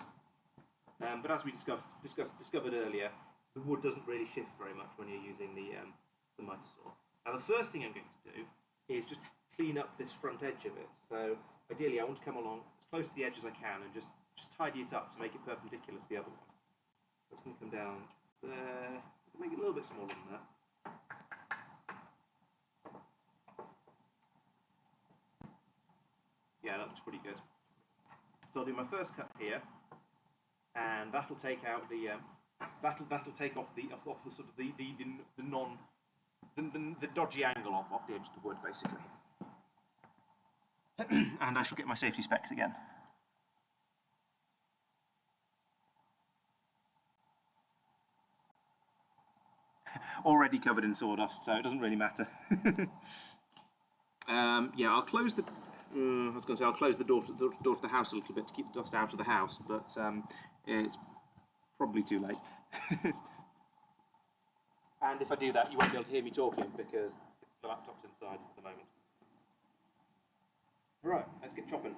But as we discovered earlier, the wood doesn't really shift very much when you're using the miter saw. Now the first thing I'm going to do is just clean up this front edge of it. So ideally I want to come along as close to the edge as I can and just tidy it up to make it perpendicular to the other one. So it's going to come down there, make it a little bit smaller than that. Yeah, that looks pretty good. So I'll do my first cut here, and that'll take out the that'll take off the sort of the dodgy angle off the edge of the wood, basically. And I shall get my safety specs again. Already covered in sawdust, so it doesn't really matter. Yeah, I'll close the. I was going to say I'll close the door to the house a little bit to keep the dust out of the house, but it's probably too late. And if I do that, you won't be able to hear me talking because the laptop's inside at the moment. Right, let's get chopping.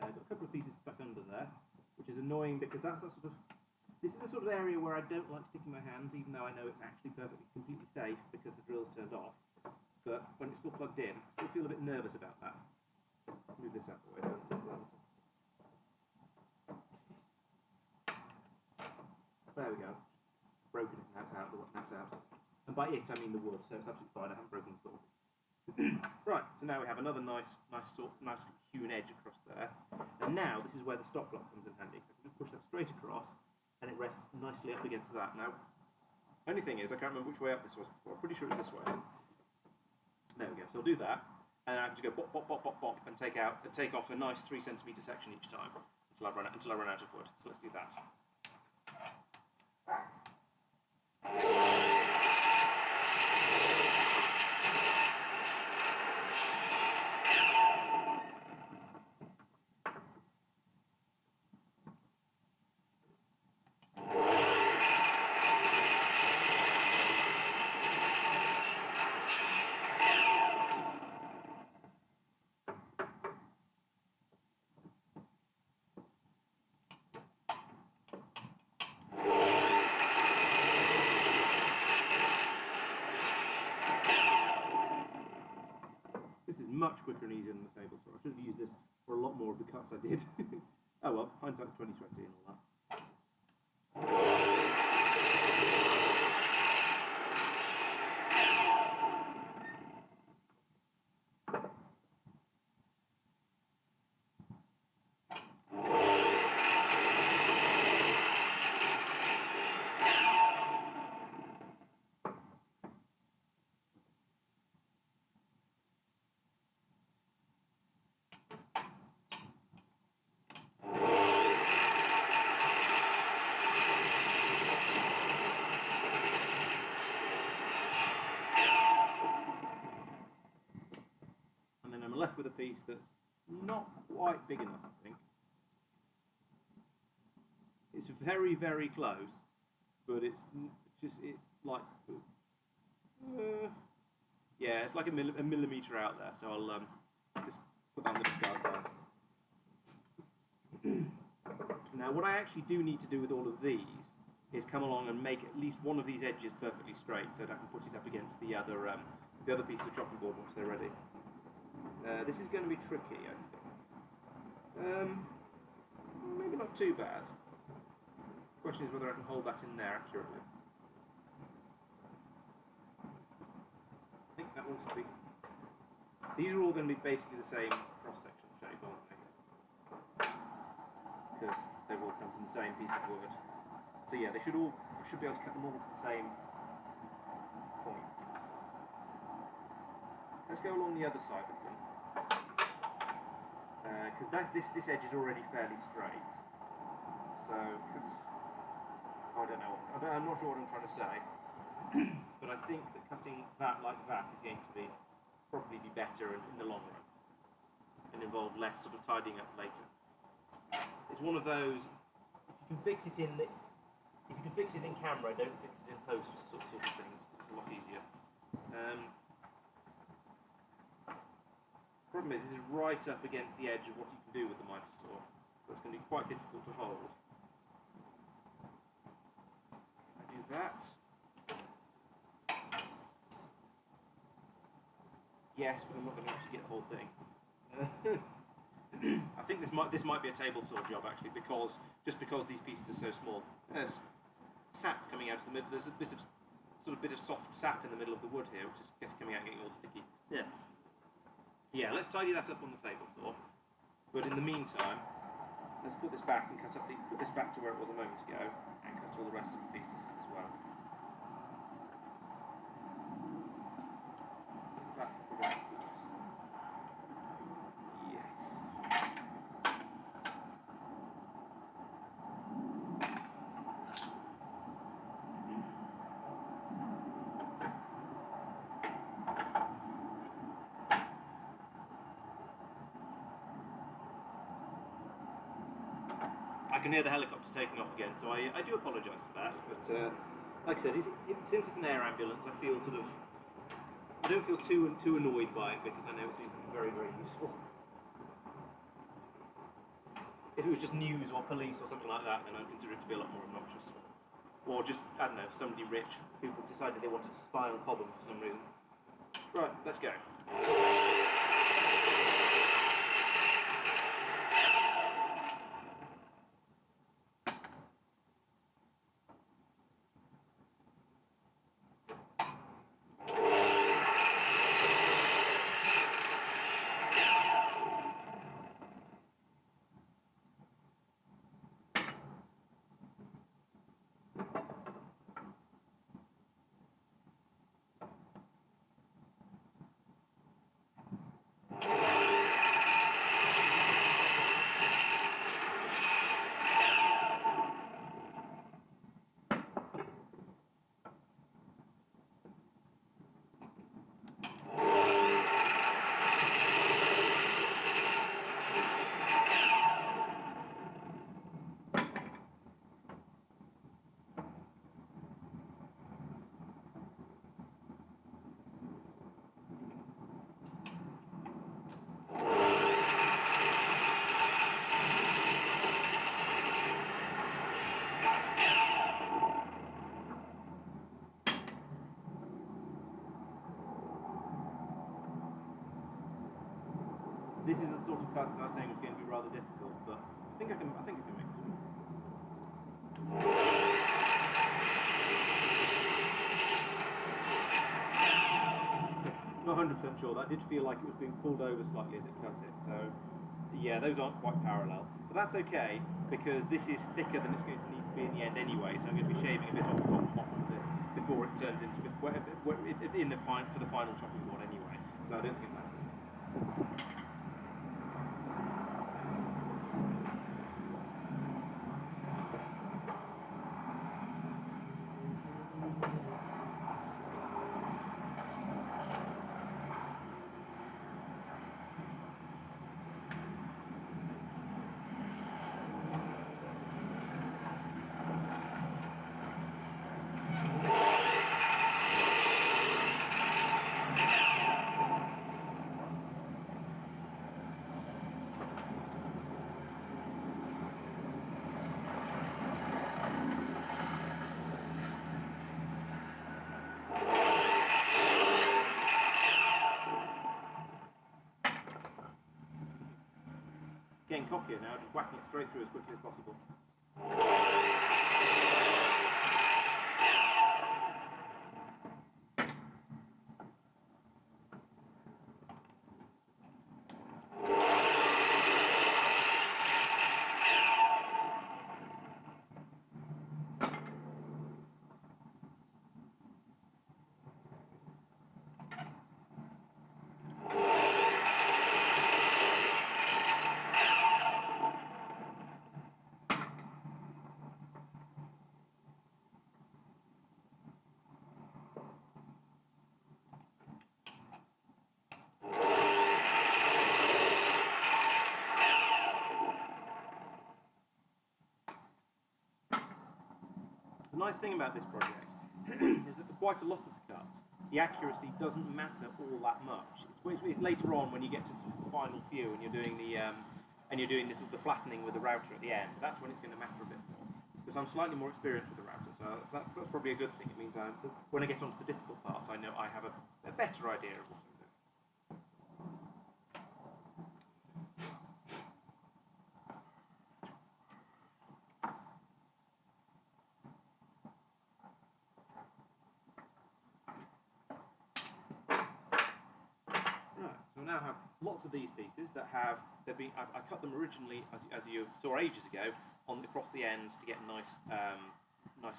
Got a couple of pieces stuck under there, which is annoying because this is the sort of area where I don't like sticking my hands, even though I know it's actually completely safe because the drill's turned off. But when it's still plugged in, I still feel a bit nervous about that. Move this out of the way. There we go. Broken it, that's out, that's out. And by it I mean the wood, so it's absolutely fine, I haven't broken the saw. Right, so now we have another nice hewn edge across there. And now this is where the stop block comes in handy. So I can just push that straight across, and it rests nicely up against that. Now, only thing is I can't remember which way up this was before. I'm pretty sure it's this way. There we go. So I'll do that, and I have to go bop, bop, bop, bop, bop, and take off a nice 3 centimetre section each time until I run out of wood. So let's do that. This is much quicker and easier than the table saw. I should have used this for a lot more of the cuts I did. Oh well, hindsight's 2020 and all that. I'm left with a piece that's not quite big enough, I think. It's very, very close, but it's like, yeah, it's like a millimetre out there, so I'll just put that on the discard pile. Now, what I actually do need to do with all of these is come along and make at least one of these edges perfectly straight so that I can put it up against the other piece of chopping board once they're ready. This is going to be tricky, I think. Maybe not too bad. The question is whether I can hold that in there accurately. I think that wants to be... These are all going to be basically the same cross-section shape, aren't they? Because they've all come from the same piece of wood. So yeah, I should be able to cut them all to the same point. Let's go along the other side of them. Because this edge is already fairly straight. So, I don't know. I'm not sure what I'm trying to say. But I think that cutting that like that is going to probably be better in the long run. And involve less sort of tidying up later. It's one of those, if you can fix it in camera, don't fix it in post sort of things, because it's a lot easier. Problem is, this is right up against the edge of what you can do with the mitre saw. So it's going to be quite difficult to hold. I do that. Yes, but I'm not going to actually get the whole thing. I think this might be a table saw job actually, because these pieces are so small. There's sap coming out of the middle. There's a bit of soft sap in the middle of the wood here, which is coming out and getting all sticky. Yeah, let's tidy that up on the table saw. But in the meantime, let's put this back and put this back to where it was a moment ago, and cut all the rest of the pieces as well. I can hear the helicopter taking off again, so I do apologise for that. But like I said, since it's an air ambulance, I don't feel too annoyed by it, because I know it's doing something very, very useful. If it was just news or police or something like that, then I'd consider it to be a lot more obnoxious. Or just, I don't know, somebody rich who decided they wanted to spy on Cobham for some reason. Right, let's go. This is the sort of cut that I was saying was going to be rather difficult, but I think I can make it. Not 100% sure. That did feel like it was being pulled over slightly as it cut it. So yeah, those aren't quite parallel, but that's okay, because this is thicker than it's going to need to be in the end anyway. So I'm going to be shaving a bit off the bottom of this before it turns into for the final chopping board anyway. So I don't think it matters. getting cockier now, just whacking it straight through as quickly as possible. The nice thing about this project is that for quite a lot of the cuts, the accuracy doesn't matter all that much. It's later on when you get to the final few and you're doing the flattening with the router at the end. That's when it's going to matter a bit more. Because I'm slightly more experienced with the router, so that's probably a good thing. It means when I get onto the difficult parts, I know I have a better idea of what I'm doing. So I now have lots of these pieces that I cut them originally, as you saw ages ago, across the ends to get nice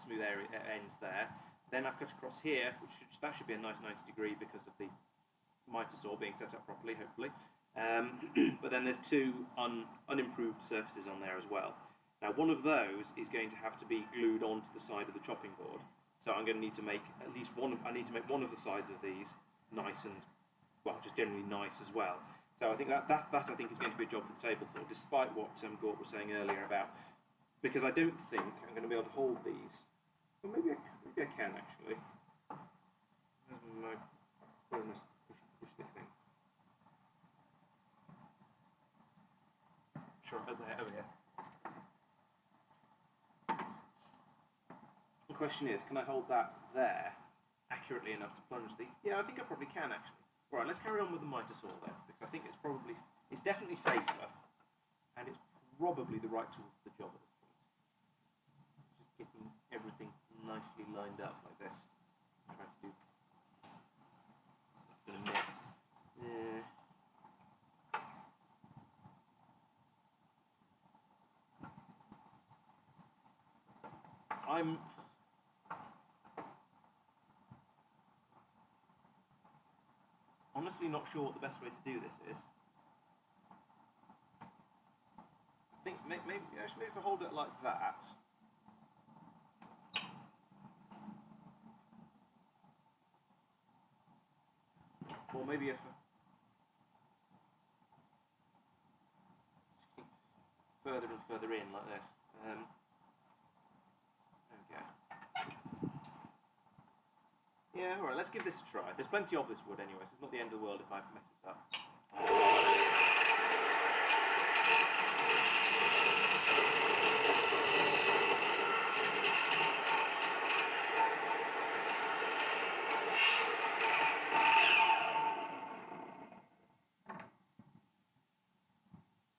smooth ends there. Then I've cut across here, that should be a nice 90 degree because of the mitre saw being set up properly, hopefully. But then there's two unimproved surfaces on there as well. Now one of those is going to have to be glued onto the side of the chopping board. So I'm going to need to make at least one. I need to make one of the sides of these nice and, well, just generally nice as well. So I think that I think is going to be a job for the table saw, despite what Gort was saying earlier about, because I don't think I'm going to be able to hold these. Well, maybe I can actually. Where's my bonus push the thing? Sure, over here. The question is, can I hold that there accurately enough to plunge the? Yeah, I think I probably can actually. All right, let's carry on with the mitre saw then, because I think it's definitely safer, and it's probably the right tool for the job at this point. Just getting everything nicely lined up like this. Try to do. That's going to miss. Yeah. I'm honestly not sure what the best way to do this is. I think maybe if I hold it like that. Or maybe if further and further in like this. There we go. Yeah, alright, let's give this a try. There's plenty of this wood anyway, so it's not the end of the world if I mess this up.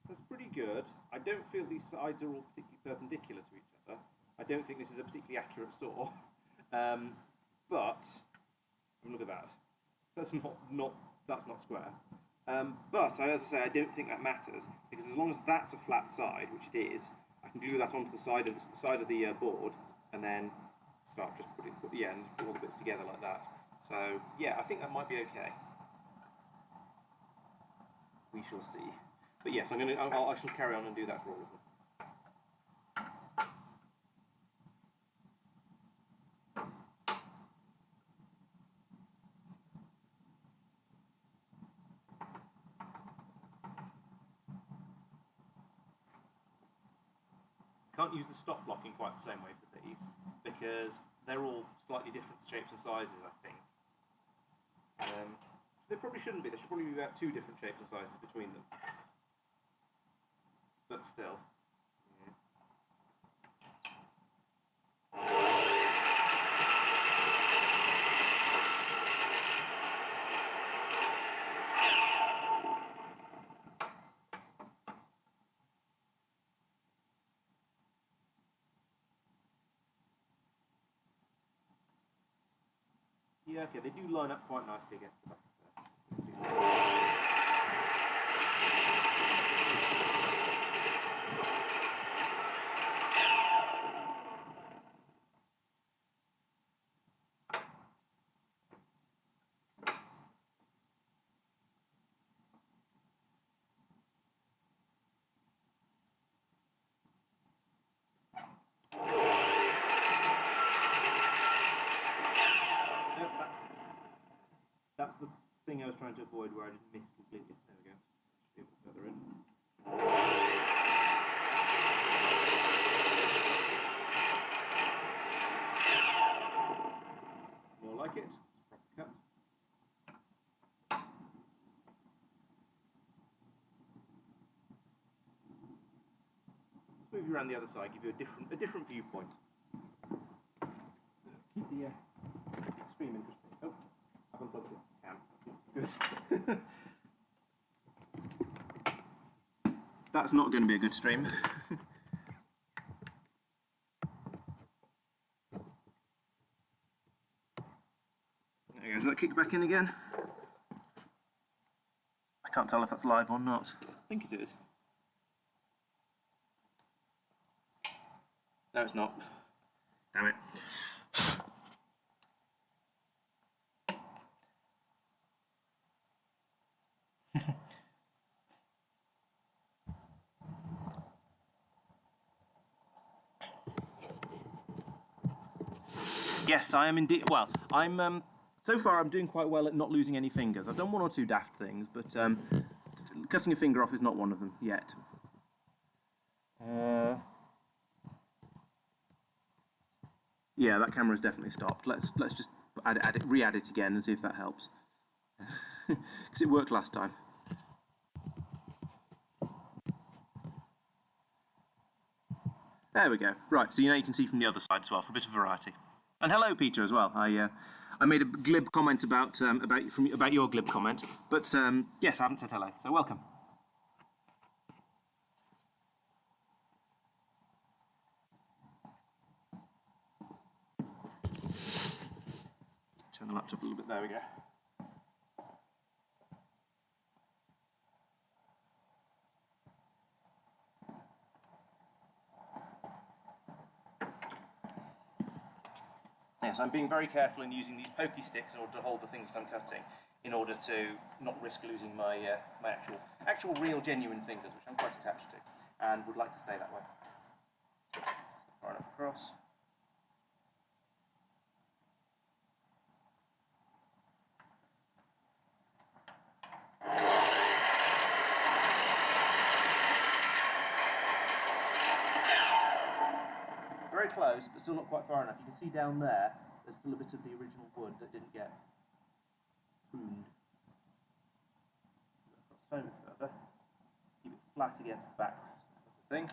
That's pretty good. I don't feel these sides are all particularly perpendicular to each other. I don't think this is a particularly accurate saw. But look at that. That's not square. But as I say, I don't think that matters, because as long as that's a flat side, which it is, I can glue that onto the side of the board, and then start just put all the bits together like that. So yeah, I think that might be okay. We shall see. But yes, I shall carry on and do that for all of them. Can't use the stop block in quite the same way for these, because they're all slightly different shapes and sizes, I think. They probably shouldn't be. There should probably be about 2 different shapes and sizes between them. But still. Yeah, okay, they do line up quite nicely against the back there. That's the thing I was trying to avoid, where I didn't miss completely. There we go. Should be a bit further in. More like it. It's a proper cut. Let's move you around the other side, give you a different viewpoint. Keep the stream interesting. Oh, I've unplugged the cam. Good. That's not going to be a good stream. There we go. Does that kick back in again? I can't tell if that's live or not. I think it is. No, it's not. Damn it. Yes, I am indeed. Well, I'm. So far, I'm doing quite well at not losing any fingers. I've done one or two daft things, but cutting a finger off is not one of them yet. Yeah, that camera's definitely stopped. Let's just re-add it again and see if that helps. Because it worked last time. There we go. Right, so now you can see from the other side as well for a bit of variety. And hello, Peter, as well. I made a glib comment about your glib comment, but yes, I haven't said hello, so welcome. Turn the laptop a little bit. There we go. Yes, I'm being very careful in using these pokey sticks in order to hold the things that I'm cutting, in order to not risk losing my my actual real genuine fingers, which I'm quite attached to, and would like to stay that way. Far enough across. Very close, but still not quite far enough. You can see down there, there's still a bit of the original wood that didn't get pruned. Across the phone further. Keep it flat against the back of the thing.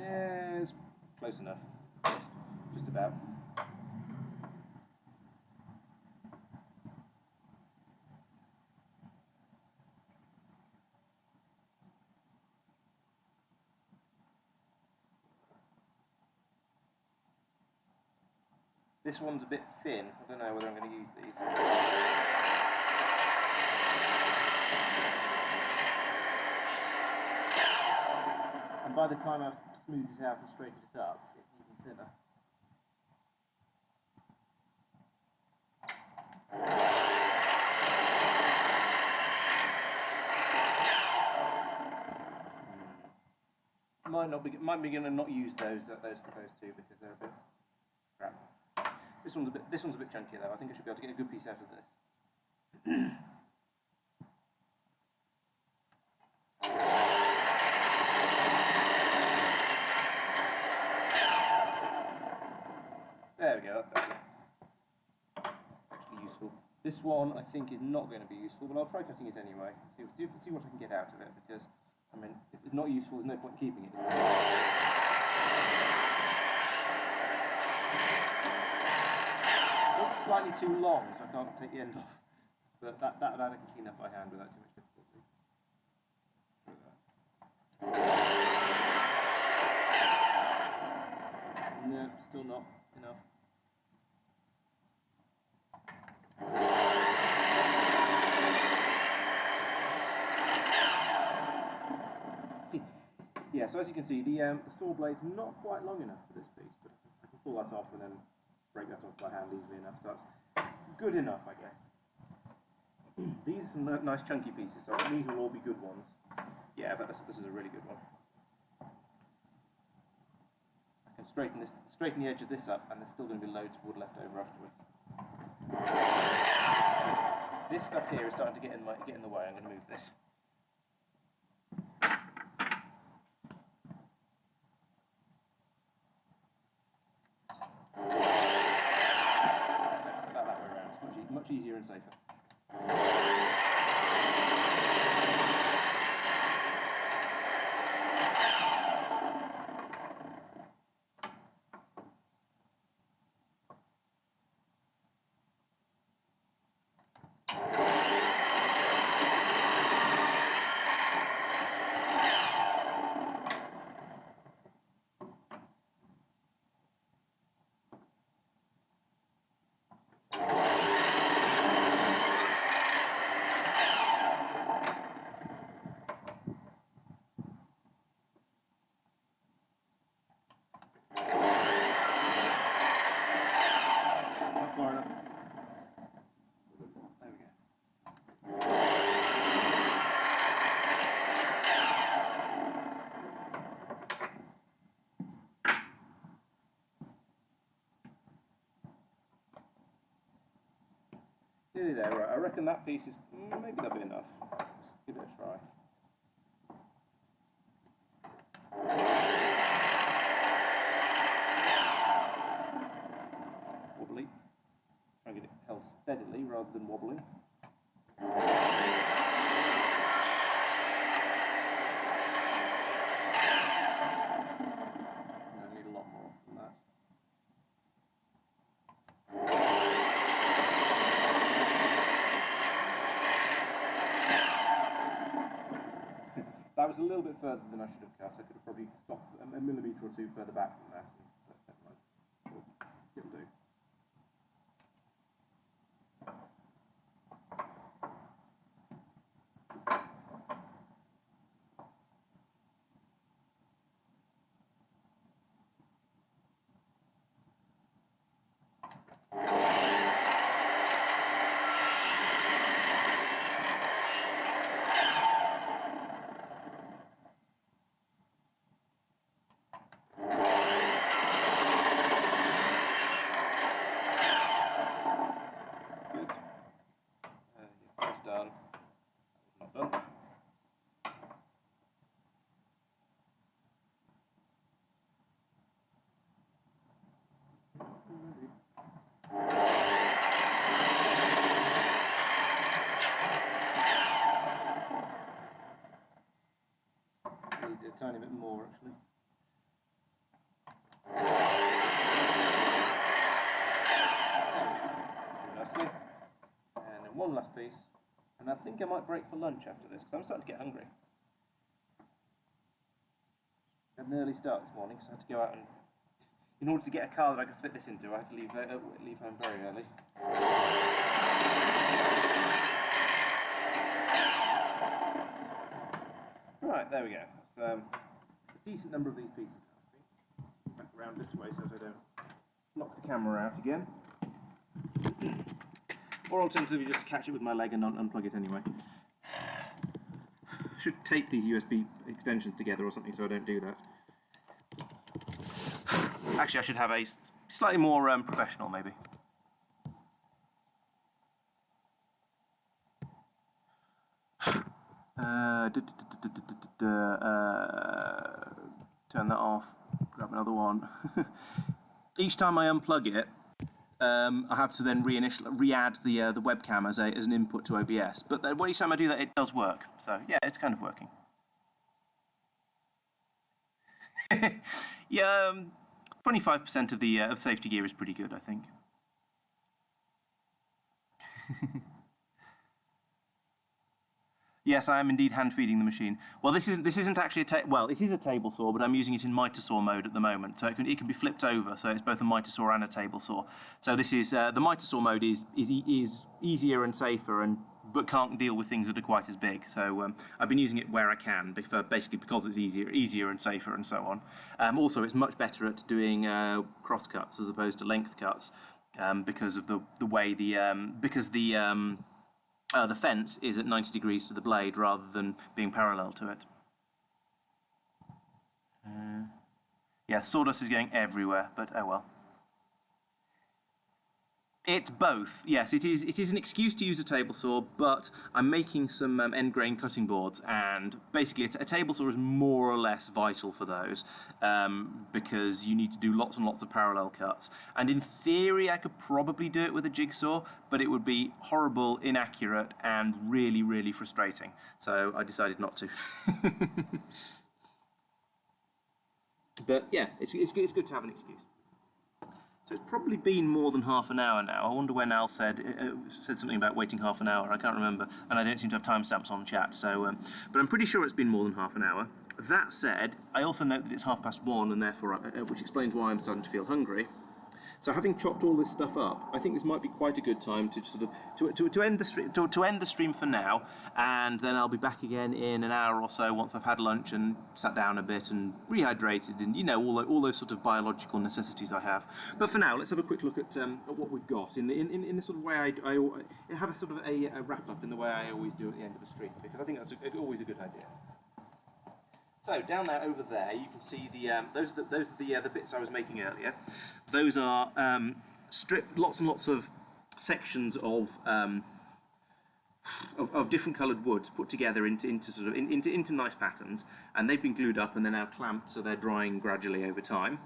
Yeah, it's close enough. Just about. This one's a bit thin. I don't know whether I'm going to use these. And by the time I've smoothed it out and straightened it up, it's even thinner. Might be going to not use those two because they're a bit crap. This one's a bit chunkier though. I think I should be able to get a good piece out of this. There we go. That's better. Actually useful. This one I think is not going to be useful, but I'll try cutting it anyway. See what I can get out of it, because I mean, if it's not useful, there's no point in keeping it. It's slightly too long, so I can't take the end off. But that I can clean up by hand without too much difficulty. Still not enough. Yeah, so as you can see, the saw blade's not quite long enough for this piece, but I can pull that off and then break that off by hand easily enough, so that's good enough, I guess. These are some nice chunky pieces, so these will all be good ones. Yeah, but this is a really good one. I can straighten the edge of this up, and there's still going to be loads of wood left over afterwards. This stuff here is starting to get in the way. I'm going to move this. That way around. It's much easier and safer. Nearly there, right. I reckon that piece is, maybe that'll be enough. Let's give it a try. Wobbly. Try and get it held steadily rather than wobbling. I need a lot more than that. That was a little bit further than I should have cut. I could have probably stopped a millimetre or two further back from that. It'll do. Done. Not done. Need a tiny bit more actually. Nicely. And then one last piece. And I think I might break for lunch after this, because I'm starting to get hungry. I had an early start this morning, so I had to go out and... In order to get a car that I could fit this into, I had to leave home very early. Right, there we go. That's a decent number of these pieces now, I think. Back around this way so that I don't knock the camera out again. Or alternatively, just catch it with my leg and unplug it anyway. Should tape these USB extensions together or something so I don't do that. Actually, I should have a slightly more professional, maybe. Turn that off. Grab another one. Each time I unplug it, I have to then re-add the webcam as an input to OBS. But then each time I do that, it does work. So yeah, it's kind of working. Yeah, 25% of the safety gear is pretty good, I think. Yes, I am indeed hand feeding the machine. Well, this isn't actually well, it is a table saw, but I'm using it in miter saw mode at the moment, so it can be flipped over, so it's both a miter saw and a table saw. So this is the miter saw mode is easier and safer, but can't deal with things that are quite as big. So I've been using it where I can, basically because it's easier and safer and so on. Also, it's much better at doing cross cuts as opposed to length cuts because of the way the fence is at 90 degrees to the blade rather than being parallel to it. Yeah, sawdust is going everywhere, but oh well. It's both. Yes, it is an excuse to use a table saw, but I'm making some end grain cutting boards, and basically a table saw is more or less vital for those because you need to do lots and lots of parallel cuts. And in theory, I could probably do it with a jigsaw, but it would be horrible, inaccurate, and really, really frustrating. So I decided not to. But yeah, it's good to have an excuse. So it's probably been more than half an hour now. I wonder when Al said something about waiting half an hour. I can't remember, and I don't seem to have timestamps on chat. So, but I'm pretty sure it's been more than half an hour. That said, I also note that it's 1:30, and therefore, which explains why I'm starting to feel hungry. So, having chopped all this stuff up, I think this might be quite a good time to sort of to end the stream for now, and then I'll be back again in an hour or so once I've had lunch and sat down a bit and rehydrated, and all those sort of biological necessities I have. But for now, let's have a quick look at what we've got in the sort of way I have a sort of a wrap up in the way I always do at the end of the stream, because I think that's always a good idea. So down there, over there, you can see those are the bits I was making earlier. Those are stripped, lots and lots of sections of different coloured woods put together into nice patterns, and they've been glued up and they're now clamped, so they're drying gradually over time.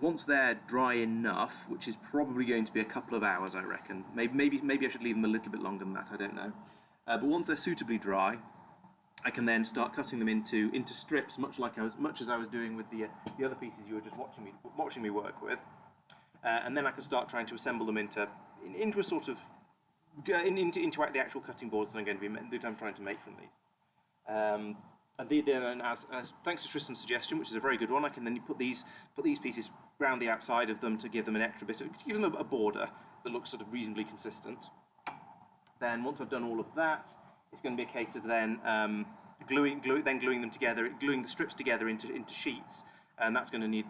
Once they're dry enough, which is probably going to be a couple of hours, I reckon. Maybe I should leave them a little bit longer than that. I don't know. But once they're suitably dry, I can then start cutting them into strips, much as I was doing with the other pieces you were just watching me work with, and then I can start trying to assemble them into a sort of into the actual cutting boards that I'm trying to make from these. And then, as thanks to Tristan's suggestion, which is a very good one, I can then put these pieces round the outside of them to give them an extra bit, to give them a border that looks sort of reasonably consistent. Then once I've done all of that, it's going to be a case of then gluing them together, gluing the strips together into sheets, and that's going to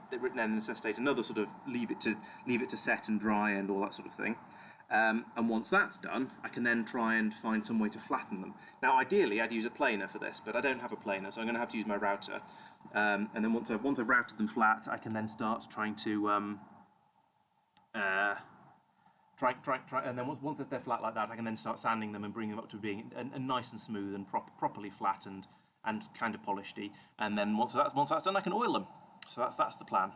necessitate another sort of leave it to set and dry and all that sort of thing. And once that's done, I can then try and find some way to flatten them. Now, ideally, I'd use a planer for this, but I don't have a planer, so I'm going to have to use my router. And then once I've routed them flat, I can then start trying to and then once they're flat like that, I can then start sanding them and bring them up to being a nice and smooth and properly flattened and kind of polished-y. And then once that's done, I can oil them. So that's the plan.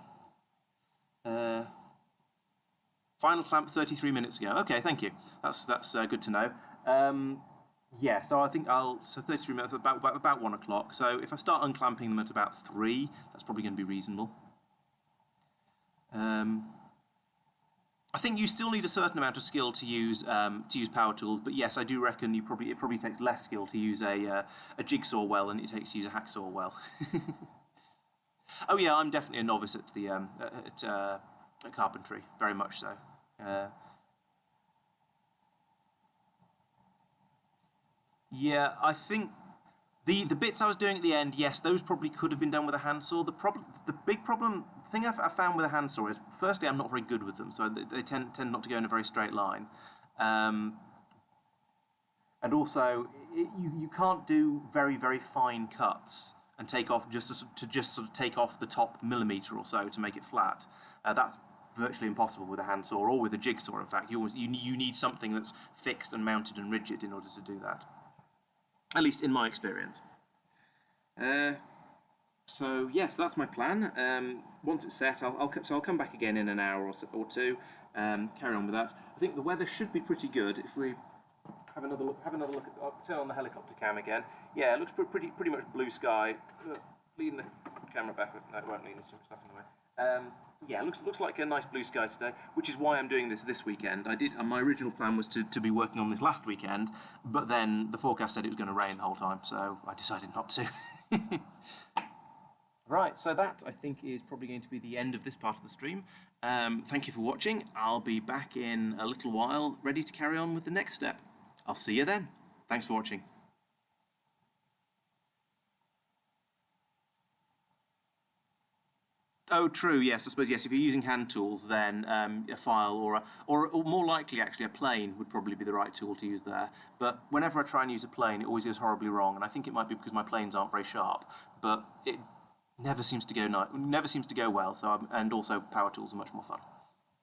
Final clamp 33 minutes ago. Okay, thank you. That's good to know. Yeah, so I think so 33 minutes, about 1 o'clock. So if I start unclamping them at about 3, that's probably going to be reasonable. I think you still need a certain amount of skill to use power tools, but yes, I do reckon it probably takes less skill to use a jigsaw well than it takes to use a hacksaw well. Oh yeah, I'm definitely a novice at at carpentry, very much so. Yeah, I think the bits I was doing at the end, yes, those probably could have been done with a handsaw. The thing I found with a handsaw is, firstly, I'm not very good with them, so they tend not to go in a very straight line. And also, you can't do very, very fine cuts and take off just sort of take off the top millimetre or so to make it flat. That's virtually impossible with a handsaw or with a jigsaw. In fact, you need something that's fixed and mounted and rigid in order to do that. At least in my experience. So yes, that's my plan. Once it's set, I'll come back again in an hour or two. Carry on with that. I think the weather should be pretty good if we have another look. I'll turn on the helicopter cam again. Yeah, it looks pretty much blue sky. Leading the camera back. No, it won't lean this stuff anyway. Yeah, looks like a nice blue sky today, which is why I'm doing this weekend. My original plan was to be working on this last weekend, but then the forecast said it was going to rain the whole time, so I decided not to. Right, so that I think is probably going to be the end of this part of the stream. Thank you for watching. I'll be back in a little while, ready to carry on with the next step. I'll see you then. Thanks for watching. Oh, true. Yes, I suppose yes. If you're using hand tools, then a file or more likely actually a plane would probably be the right tool to use there. But whenever I try and use a plane, it always goes horribly wrong, and I think it might be because my planes aren't very sharp. But it never seems to go well. So and also power tools are much more fun.